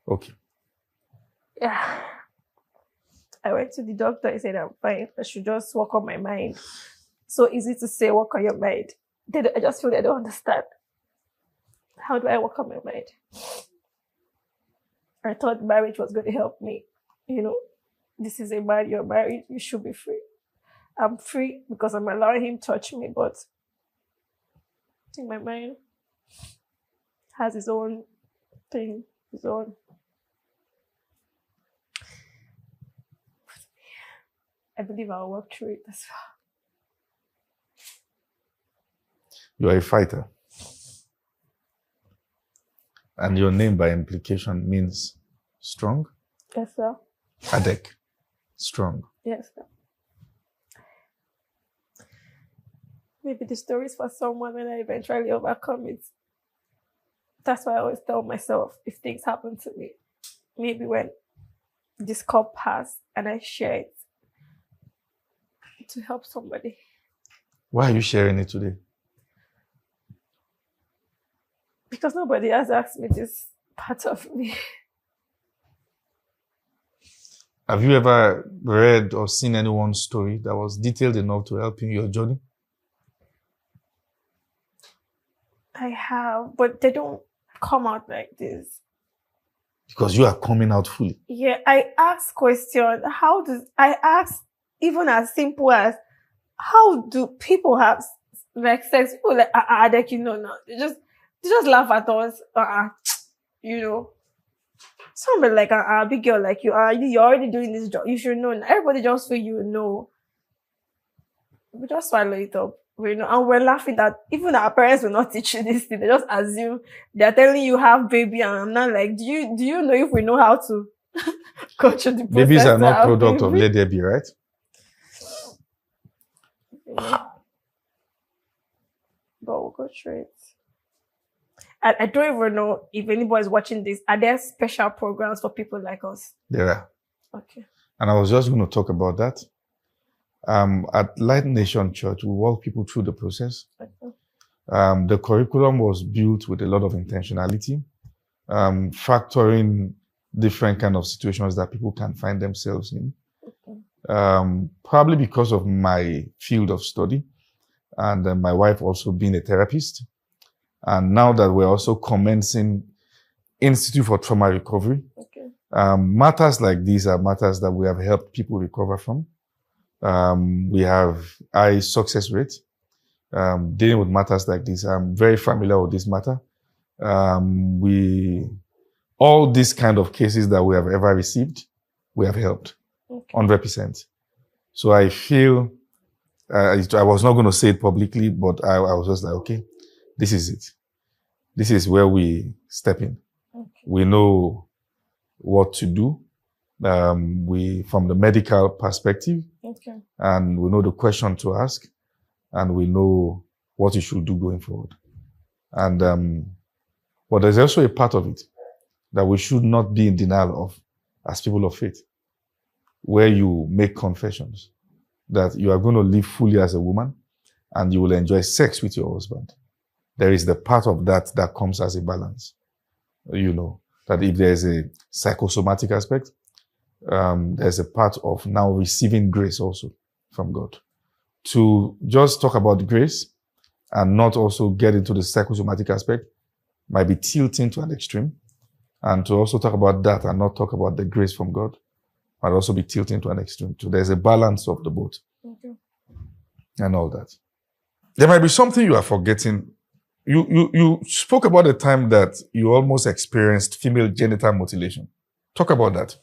Okay. Yeah. I went to the doctor. He said I'm fine. I should just work on my mind. So easy to say, work on your mind. I just feel they don't understand. How do I work on my mind? I thought marriage was going to help me. You know, this is a man, you're married, you should be free. I'm free because I'm allowing him touch me, but I think my mind has his own thing, his own. I believe I'll work through it as well. You are a fighter. And your name by implication means strong. Yes, sir. Adek. Strong. Yes, sir. Maybe the story is for someone when I eventually overcome it. That's why I always tell myself, if things happen to me, maybe when this cup passes and I share it to help somebody. Why are you sharing it today? Because nobody has asked me this part of me. Have you ever read or seen anyone's story that was detailed enough to help you in your journey? I have, but they don't come out like this. Because you are coming out fully. Yeah, I ask questions. I ask even as simple as, how do people have like sex? People like, like, you know, no. They just laugh at us. You know. Somebody like, big girl like you are, you're already doing this job. You should know. Everybody just feel you know. We just swallow it up. You know, and we're laughing that even our parents will not teach you this thing. They just assume they're telling you have baby, and I'm not like, do you know if we know how to go through the process? Babies are not product of let there be, right? Yeah. But we'll go through it. And I don't even know if anybody's watching this. Are there special programs for people like us? There are. Okay. And I was just going to talk about that. At Light Nation Church, we walk people through the process. Okay. The curriculum was built with a lot of intentionality, factoring different kind of situations that people can find themselves in. Okay. Probably because of my field of study and my wife also being a therapist. And now that we're also commencing Institute for Trauma Recovery, okay. Matters like these are matters that we have helped people recover from. We have high success rate dealing with matters like this. I'm very familiar with this matter. All these kind of cases that we have ever received, we have helped 100%. So I feel, I was not going to say it publicly, but I was just like, okay, this is it. This is where we step in. Okay. We know what to do. From the medical perspective, okay. And we know the question to ask, and we know what you should do going forward. And but there's also a part of it that we should not be in denial of as people of faith, where you make confessions that you are going to live fully as a woman and you will enjoy sex with your husband. There is the part of that that comes as a balance. You know, that if there's a psychosomatic aspect, there's a part of now receiving grace also from God. To just talk about grace and not also get into the psychosomatic aspect might be tilting to an extreme. And to also talk about that and not talk about the grace from God might also be tilting to an extreme. So there's a balance of the both. Okay. And all that. There might be something you are forgetting. You spoke about the time that you almost experienced female genital mutilation. Talk about that.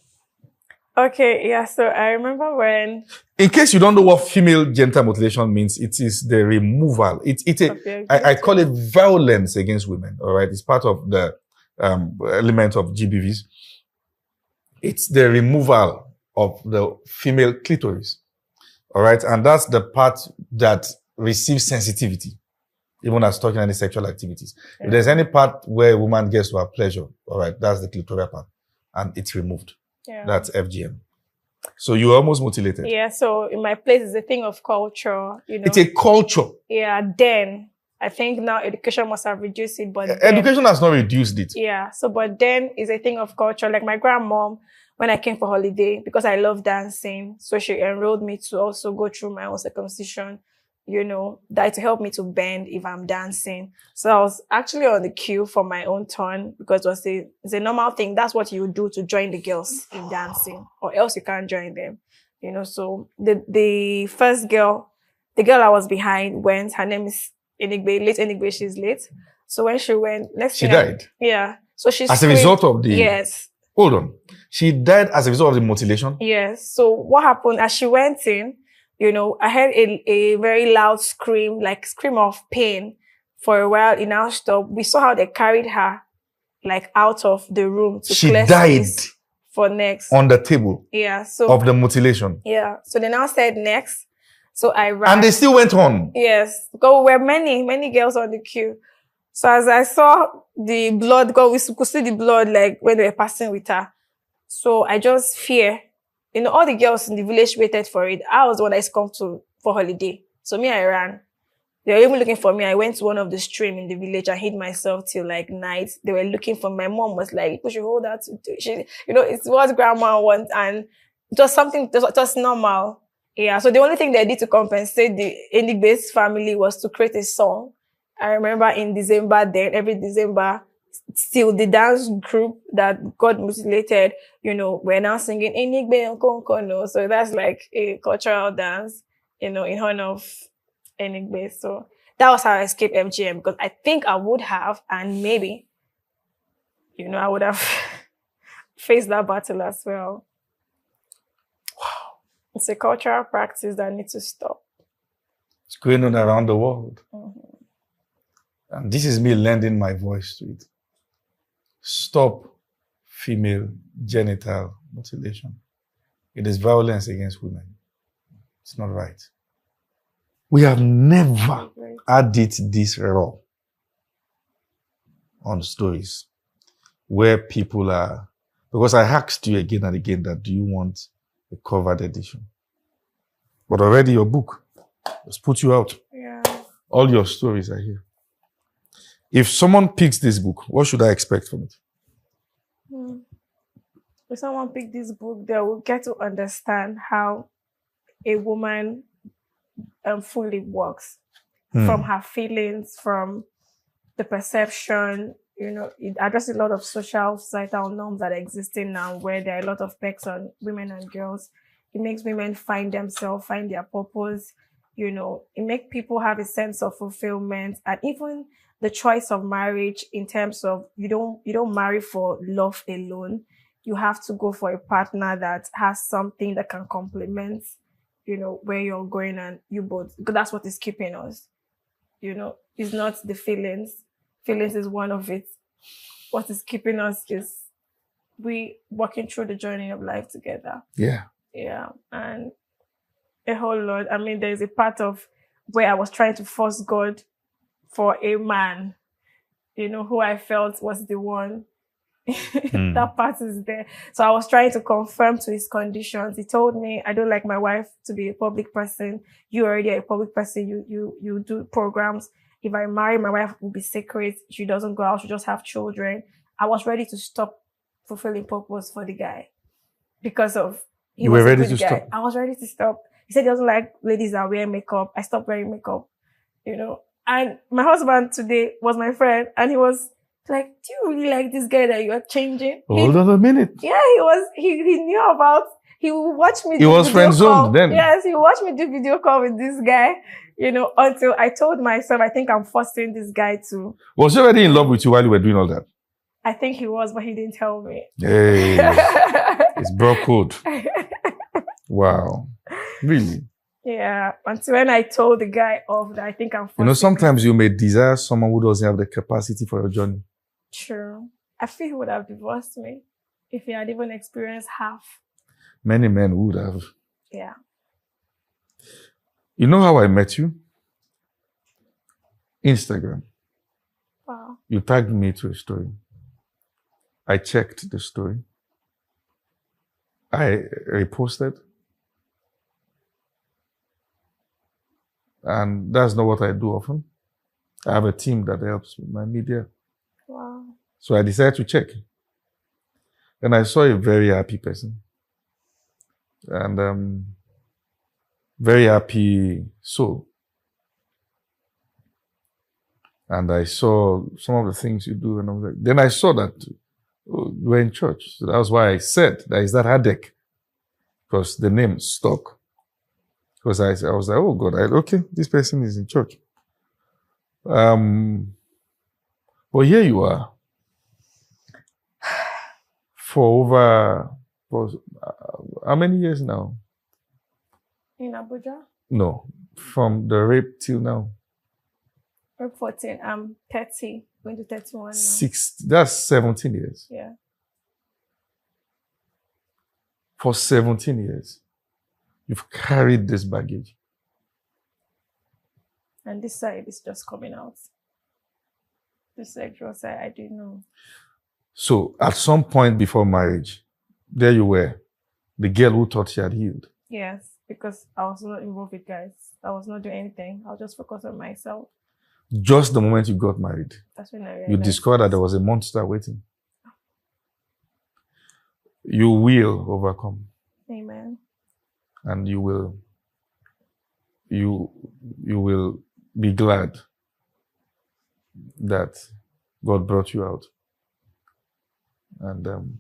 Okay, yeah, so I remember when... In case you don't know what female genital mutilation means, it is the removal. I call it violence against women, all right? It's part of the element of GBVs. It's the removal of the female clitoris, all right? And that's the part that receives sensitivity. even as talking any sexual activities. Yeah. If there's any part where a woman gets to her pleasure, all right, that's the clitoral part, and it's removed. Yeah. That's FGM. So you're almost mutilated. Yeah. So in my place, it's a thing of culture. You know, It's a culture. Yeah. Then I think now education must have reduced it, but Education has not reduced it. Yeah. So, but then is a thing of culture. Like my grandmom, when I came for holiday, because I love dancing, so she enrolled me to also go through my own circumcision, you know, that to help me to bend if I'm dancing. So I was actually on the queue for my own turn because it's a normal thing. That's what you do to join the girls in dancing, or else you can't join them, you know. So the first girl, the girl I was behind went. Her name is Enigbe, late Enigbe. She's late. So when she went, she died. Yeah. So she as a result of the. Yes. Hold on. She died as a result of the mutilation? Yes. So what happened as she went in, you know, I heard a very loud scream, like scream of pain. For a while, it now stopped. We saw how they carried her, like, out of the room to she clear died space for next. On the table. Yeah. So of the mutilation. Yeah. So they now said next. So I ran. And they still went on. Yes. Because there were many girls on the queue. So as I saw the blood, because we could see the blood, like, when they were passing with her. So I just fear. You know, all the girls in the village waited for it. I was the one that's come for holiday. So me, I ran. They were even looking for me. I went to one of the stream in the village. I hid myself till like night. They were looking for my mom. Was like, "You should hold that." You know, it's what grandma wants, and it was something just normal. Yeah. So the only thing they did to compensate the Enigbe's family was to create a song. I remember in December, then every December, still the dance group that got mutilated, you know, we're now singing Enigbe Nkonkono. So that's like a cultural dance, you know, in honor of Enigbe. So that was how I escaped FGM, because I think I would have, and maybe, you know, I would have faced that battle as well. Wow. It's a cultural practice that needs to stop. It's going on around the world. Mm-hmm. And this is me lending my voice to it. Stop female genital mutilation. It is violence against women. It's not right. We have never had it this raw on stories where people are, because I asked you again and again that do you want a covered edition? But already your book has put you out. Yeah. All your stories are here. If someone picks this book, what should I expect from it? If someone pick this book, they will get to understand how a woman fully works. From her feelings, from the perception, you know, it addresses a lot of social, societal norms that are existing now, where there are a lot of pegs on women and girls. It makes women find themselves, find their purpose, you know, it makes people have a sense of fulfillment, and even the choice of marriage in terms of you don't marry for love alone. You have to go for a partner that has something that can complement, you know, where you're going, and you both, because that's what is keeping us. You know, it's not the feelings. Feelings is one of it. What is keeping us is we walking through the journey of life together. Yeah. Yeah. And a whole lot. I mean, there's a part of where I was trying to force God for a man, you know, who I felt was the one. That part is there. So I was trying to confirm to his conditions. He told me, I don't like my wife to be a public person. You already are a public person. You do programs. If I marry, my wife will be sacred. She doesn't go out. She just have children. I was ready to stop fulfilling purpose for the guy because of you were ready to stop. I was ready to stop. He said he doesn't like ladies that wear makeup. I stopped wearing makeup, you know. And my husband today was my friend, and he was like, do you really like this guy that you are changing? Hold on a minute. Yeah, he knew about, he would watch me. He was friend zoned then. Yes, he watched me do video call with this guy, you know, until I told myself, I think I'm forcing this guy to. Was he already in love with you while you were doing all that? I think he was, but he didn't tell me. Hey, it's bro code. Wow. Really? Yeah. Until when I told the guy off that I think I'm forcing. You know, sometimes you may desire someone who doesn't have the capacity for your journey. True. I feel he would have divorced me if he had even experienced half. Many men would have. Yeah. You know how I met you? Instagram. Wow. You tagged me to a story. I checked the story. I reposted. And that's not what I do often. I have a team that helps with my media. Wow. So I decided to check. And I saw a very happy person. And very happy soul. And I saw some of the things you do, and I was like, then I saw that you were in church. So that was why I said, that is that Hadek? Because the name stuck. Because I was like, oh God, okay, this person is in church. But here you are. For how many years now? In Abuja? No, from the rape till now. I'm 14. I'm 30, going to 31 now. That's 17 years. Yeah. For 17 years, you've carried this baggage. And this side is just coming out. The sexual side, I didn't know. So at some point before marriage, there you were, the girl who thought she had healed. Yes, because I was not involved with guys. I was not doing anything. I was just focused on myself. Just the moment you got married, that's when I realized you discovered that there was a monster waiting. You will overcome. Amen. And you will be glad that God brought you out. And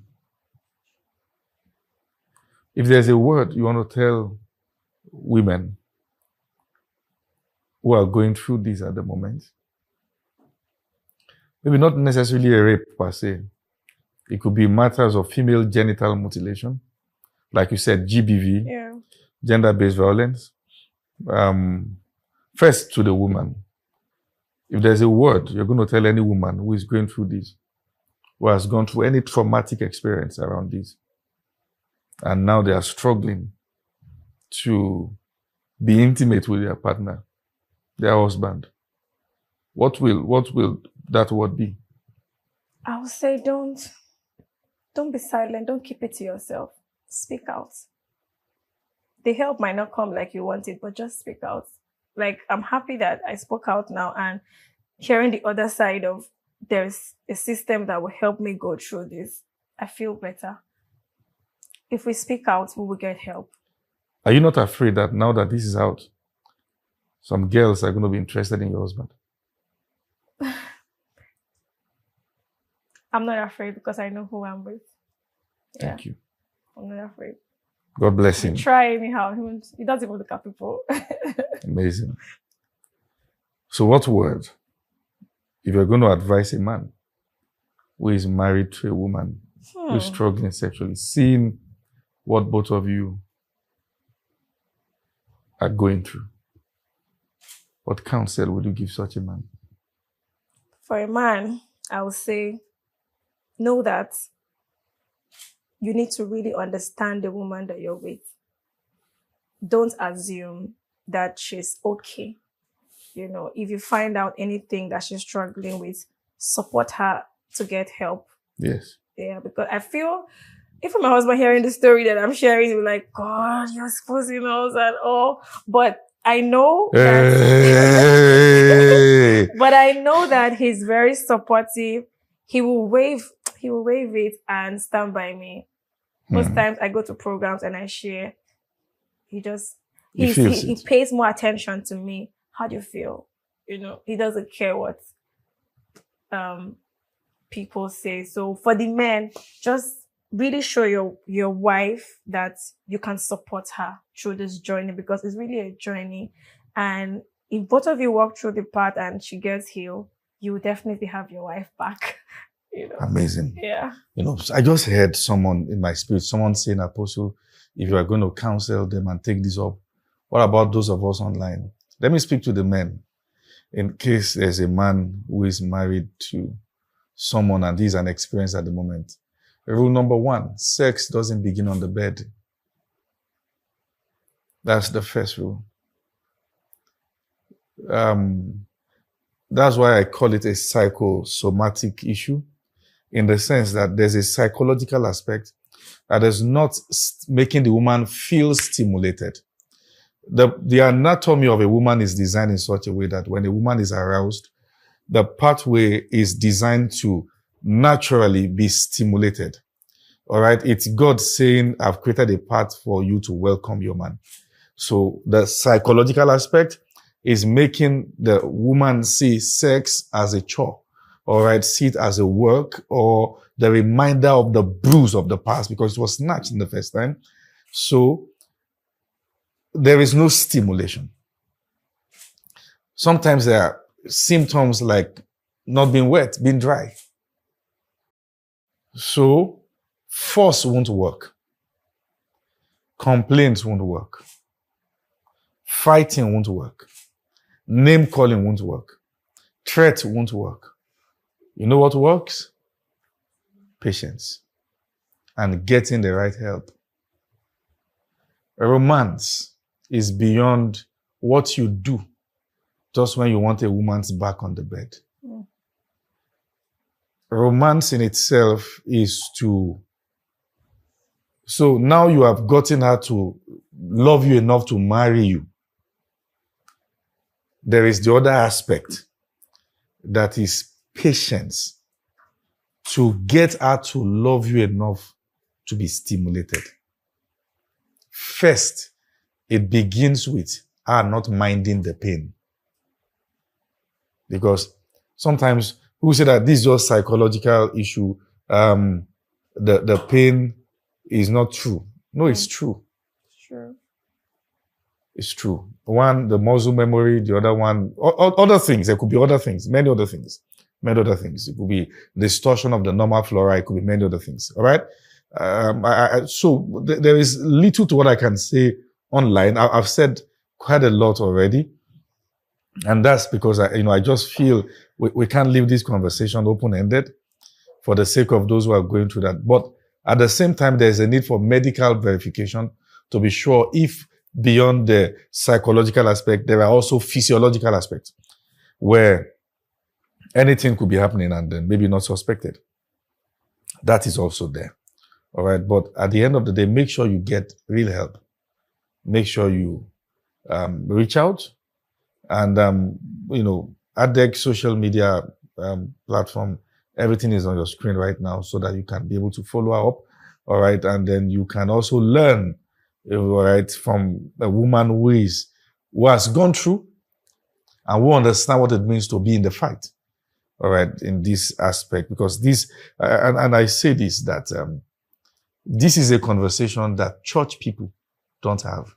if there's a word you want to tell women who are going through this at the moment, maybe not necessarily a rape per se. It could be matters of female genital mutilation, like you said, GBV, Yeah. gender-based violence. First to the woman. If there's a word you're going to tell any woman who is going through this, who has gone through any traumatic experience around this, and now they are struggling to be intimate with their partner, their husband, what will that word be? I would say don't be silent. Don't keep it to yourself. Speak out. The help might not come like you want it, but just speak out. Like, I'm happy that I spoke out now, and hearing the other side of there's a system that will help me go through this, I feel better. If we speak out, we will get help. Are you not afraid that now that this is out, some girls are going to be interested in your husband? I'm not afraid because I know who I'm with. Yeah. Thank you. I'm not afraid. God bless him. Try anyhow. He doesn't even look at people. Amazing. So what word, if you're going to advise a man who is married to a woman who is struggling sexually, seeing what both of you are going through, what counsel would you give such a man? For a man, I would say, know that you need to really understand the woman that you're with. Don't assume that she's okay. You know, if you find out anything that she's struggling with, support her to get help. Yes. Yeah, because I feel, if my husband hearing the story that I'm sharing, he'll be like, God, you're supposed to know that all. But I know that, but I know that he's very supportive. He will wave it and stand by me. Most times I go to programs and I share. He pays more attention to me. How do you feel? You know, he doesn't care what people say. So for the men, just really show your wife that you can support her through this journey, because it's really a journey. And if both of you walk through the path and she gets healed, you will definitely have your wife back. You know? Amazing. Yeah. You know, I just heard someone in my spirit, someone saying, Apostle, if you are going to counsel them and take this up, what about those of us online? Let me speak to the men. In case there's a man who is married to someone and this is an experience at the moment. Rule number 1, sex doesn't begin on the bed. That's the first rule. That's why I call it a psychosomatic issue, in the sense that there's a psychological aspect that is not making the woman feel stimulated. The anatomy of a woman is designed in such a way that when a woman is aroused, the pathway is designed to naturally be stimulated. All right. It's God saying, I've created a path for you to welcome your man. So the psychological aspect is making the woman see sex as a chore. All right. See it as a work or the reminder of the bruise of the past because it was snatched in the first time. So there is no stimulation. Sometimes there are symptoms like not being wet, being dry. So force won't work. Complaints won't work. Fighting won't work. Name calling won't work. Threat won't work. You know what works? Patience and getting the right help. Romance is beyond what you do just when you want a woman's back on the bed. Mm. Romance in itself is to... So now you have gotten her to love you enough to marry you. There is the other aspect that is patience to get her to love you enough to be stimulated. First, it begins with her not minding the pain. Because sometimes people say that this is just psychological issue. The pain is not true. No, it's true. Sure. It's true. One, the muscle memory, the other one, other things. There could be other things, many other things. It could be distortion of the normal flora. It could be many other things. All right. So there is little to what I can say online. I've said quite a lot already. And that's because I just feel we can't leave this conversation open-ended for the sake of those who are going through that. But at the same time, there's a need for medical verification to be sure if beyond the psychological aspect, there are also physiological aspects where anything could be happening and then maybe not suspected. That is also there. All right. But at the end of the day, make sure you get real help. Make sure you reach out and, ADEC social media platform. Everything is on your screen right now so that you can be able to follow up. All right. And then you can also learn, all right, from a woman who has gone through and who understand what it means to be in the fight. All right. In this aspect, because this, and I say this, that, this is a conversation that church people don't have.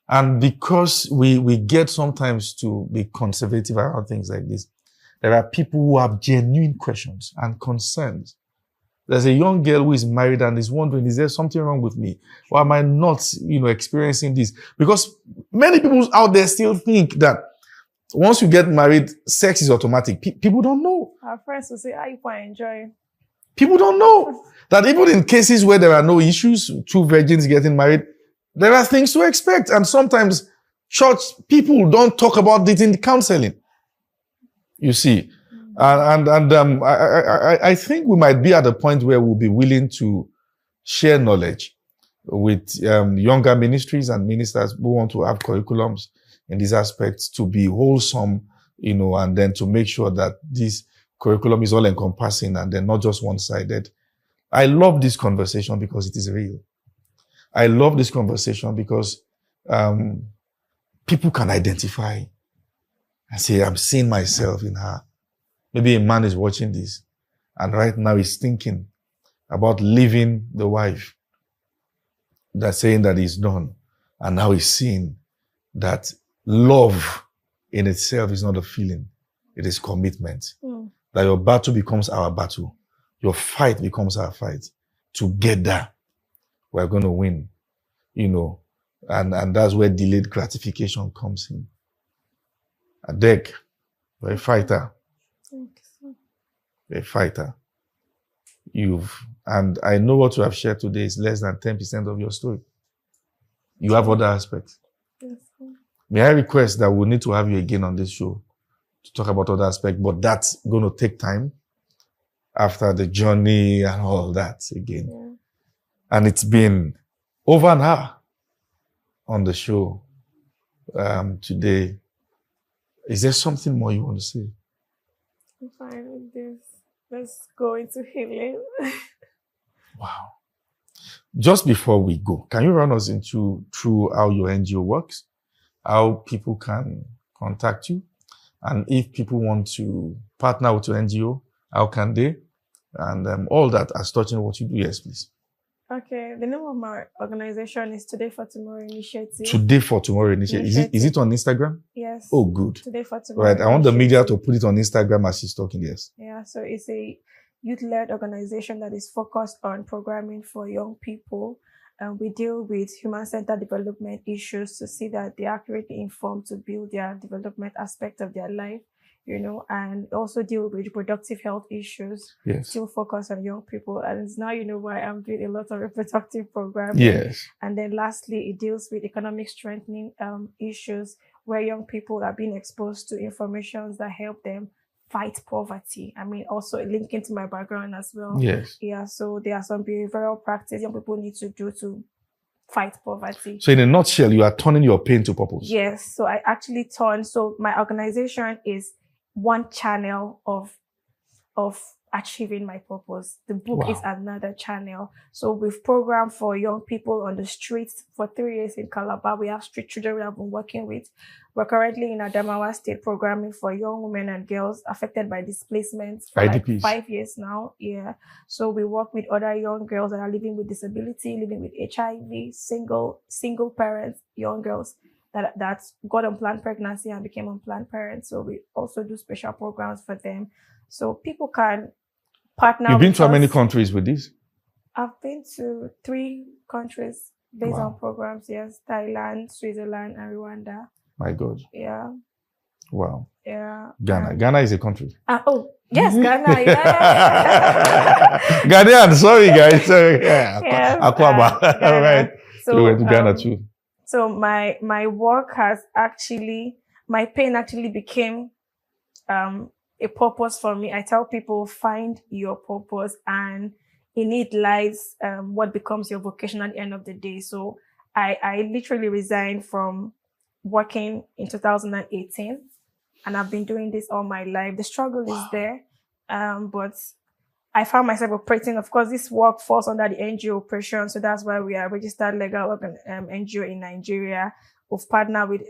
And because we get sometimes to be conservative around things like this, there are people who have genuine questions and concerns. There's a young girl who is married and is wondering, is there something wrong with me? Why am I not, experiencing this? Because many people out there still think that once you get married, sex is automatic. People don't know. Our friends will say, you can enjoy. People don't know that even in cases where there are no issues, two virgins getting married, there are things to expect. And sometimes church people don't talk about it in counseling. You see, I think we might be at a point where we'll be willing to share knowledge with younger ministries and ministers who want to have curriculums in these aspects to be wholesome, and then to make sure that this curriculum is all encompassing and then not just one-sided. I love this conversation because it is real. I love this conversation because people can identify and say, I'm seeing myself in her. Maybe a man is watching this and right now he's thinking about leaving the wife. That's saying that he's done. And now he's seeing that love in itself is not a feeling. It is commitment. Mm. That your battle becomes our battle. Your fight becomes our fight. Together, we're going to win. And that's where delayed gratification comes in. ADEC, you're a fighter. You're a fighter. And I know what you have shared today is less than 10% of your story. You have other aspects. Yes. May I request that we need to have you again on this show to talk about other aspects, but that's going to take time after the journey and all that again. Yeah. And it's been over an hour on the show today. Is there something more you want to say? I'm fine with this. Let's go into healing. Wow. Just before we go, can you run us through how your NGO works, how people can contact you, and if people want to partner with your NGO, how can they? And all that as touching what you do. Yes, please. Okay, the name of my organization is Today for Tomorrow Initiative. Today for Tomorrow Initiative. Is it on Instagram? Yes. Oh, good. Today for Tomorrow. Right. I want the media to put it on Instagram as she's talking. Yes. Yeah. So it's a youth-led organization that is focused on programming for young people. And we deal with human-centered development issues to see that they're accurately informed to build their development aspect of their life, and also deal with reproductive health issues. Yes. Still focus on young people. And now you know why I'm doing a lot of reproductive programming. Yes. And then lastly, it deals with economic strengthening issues where young people are being exposed to information that help them fight poverty. I mean, also linking to my background as well. Yes. Yeah, so there are some behavioral practices young people need to do to fight poverty. So in a nutshell, you are turning your pain to purpose. Yes, so I actually so my organization is one channel of achieving my purpose. The book is another channel. So we've programmed for young people on the streets for 3 years in Calabar. We have street children we have been working with. We're currently in Adamawa State programming for young women and girls affected by displacement for like 5 years now. Yeah. So we work with other young girls that are living with disability, living with HIV, single parents, young girls that got unplanned pregnancy and became unplanned parents. So we also do special programs for them. So people can partner. You've been to how many countries with this? I've been to 3 countries based on programs. Yes, Thailand, Switzerland, and Rwanda. My God. Yeah. Wow. Yeah. Ghana. Ghana is a country. Oh, yes, Ghana. Yeah. Ghanaian. Sorry, guys. Sorry. Yeah. Yes, Akwaba. All right. So we went to Ghana too. So my work has my pain actually became a purpose for me. I tell people, find your purpose, and in it lies what becomes your vocation at the end of the day. So I literally resigned from working in 2018, and I've been doing this all my life. The struggle is there, but I found myself operating. Of course, this work falls under the NGO operation, so that's why we are registered legal NGO in Nigeria. We've partnered with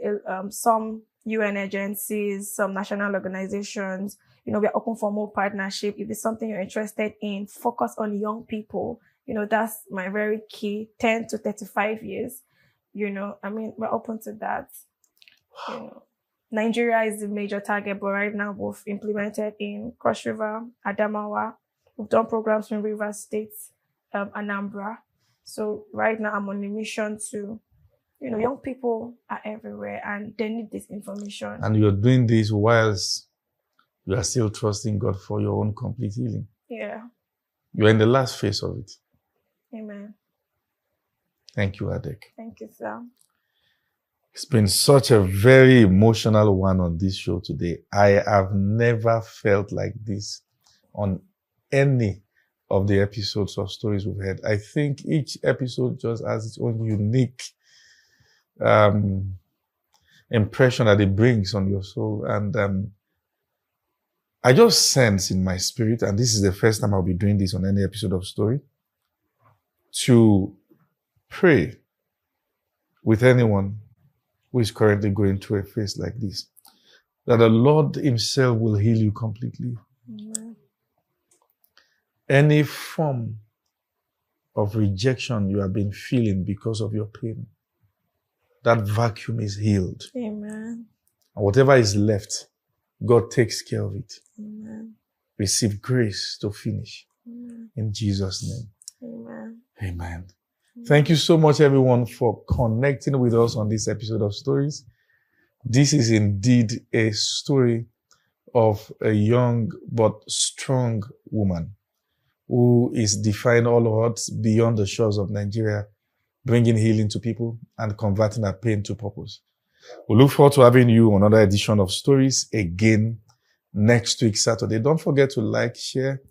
some UN agencies, some national organizations. We're open for more partnership. If it's something you're interested in, focus on young people. That's my very key, 10 to 35 years. We're open to that. Nigeria is the major target, but right now we've implemented in Cross River, Adamawa. We've done programs in Rivers State, Anambra. So right now I'm on a mission to, young people are everywhere and they need this information. And you're doing this whilst you are still trusting God for your own complete healing. Yeah. You're in the last phase of it. Amen. Thank you, Adek. Thank you, sir. It's been such a very emotional one on this show today. I have never felt like this on any of the episodes of stories we've had. I think each episode just has its own unique impression that it brings on your soul. And I just sense in my spirit, and this is the first time I'll be doing this on any episode of Story, to pray with anyone who is currently going through a phase like this, that the Lord himself will heal you completely. Amen. Any form of rejection you have been feeling because of your pain, that vacuum is healed. Amen. And whatever is left, God takes care of it. Amen. Receive grace to finish. Amen. In Jesus' name. Amen. Amen. Thank you so much, everyone, for connecting with us on this episode of Stories. This is indeed a story of a young but strong woman who is defying all odds beyond the shores of Nigeria, bringing healing to people and converting her pain to purpose. We look forward to having you on another edition of Stories again next week, Saturday. Don't forget to like, share,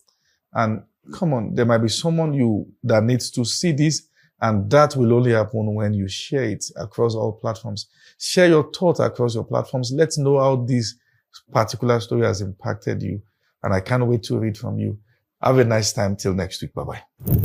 and come on, there might be someone that needs to see this, and that will only happen when you share it across all platforms. Share your thoughts across your platforms. Let's know how this particular story has impacted you. And I can't wait to read from you. Have a nice time till next week. Bye-bye.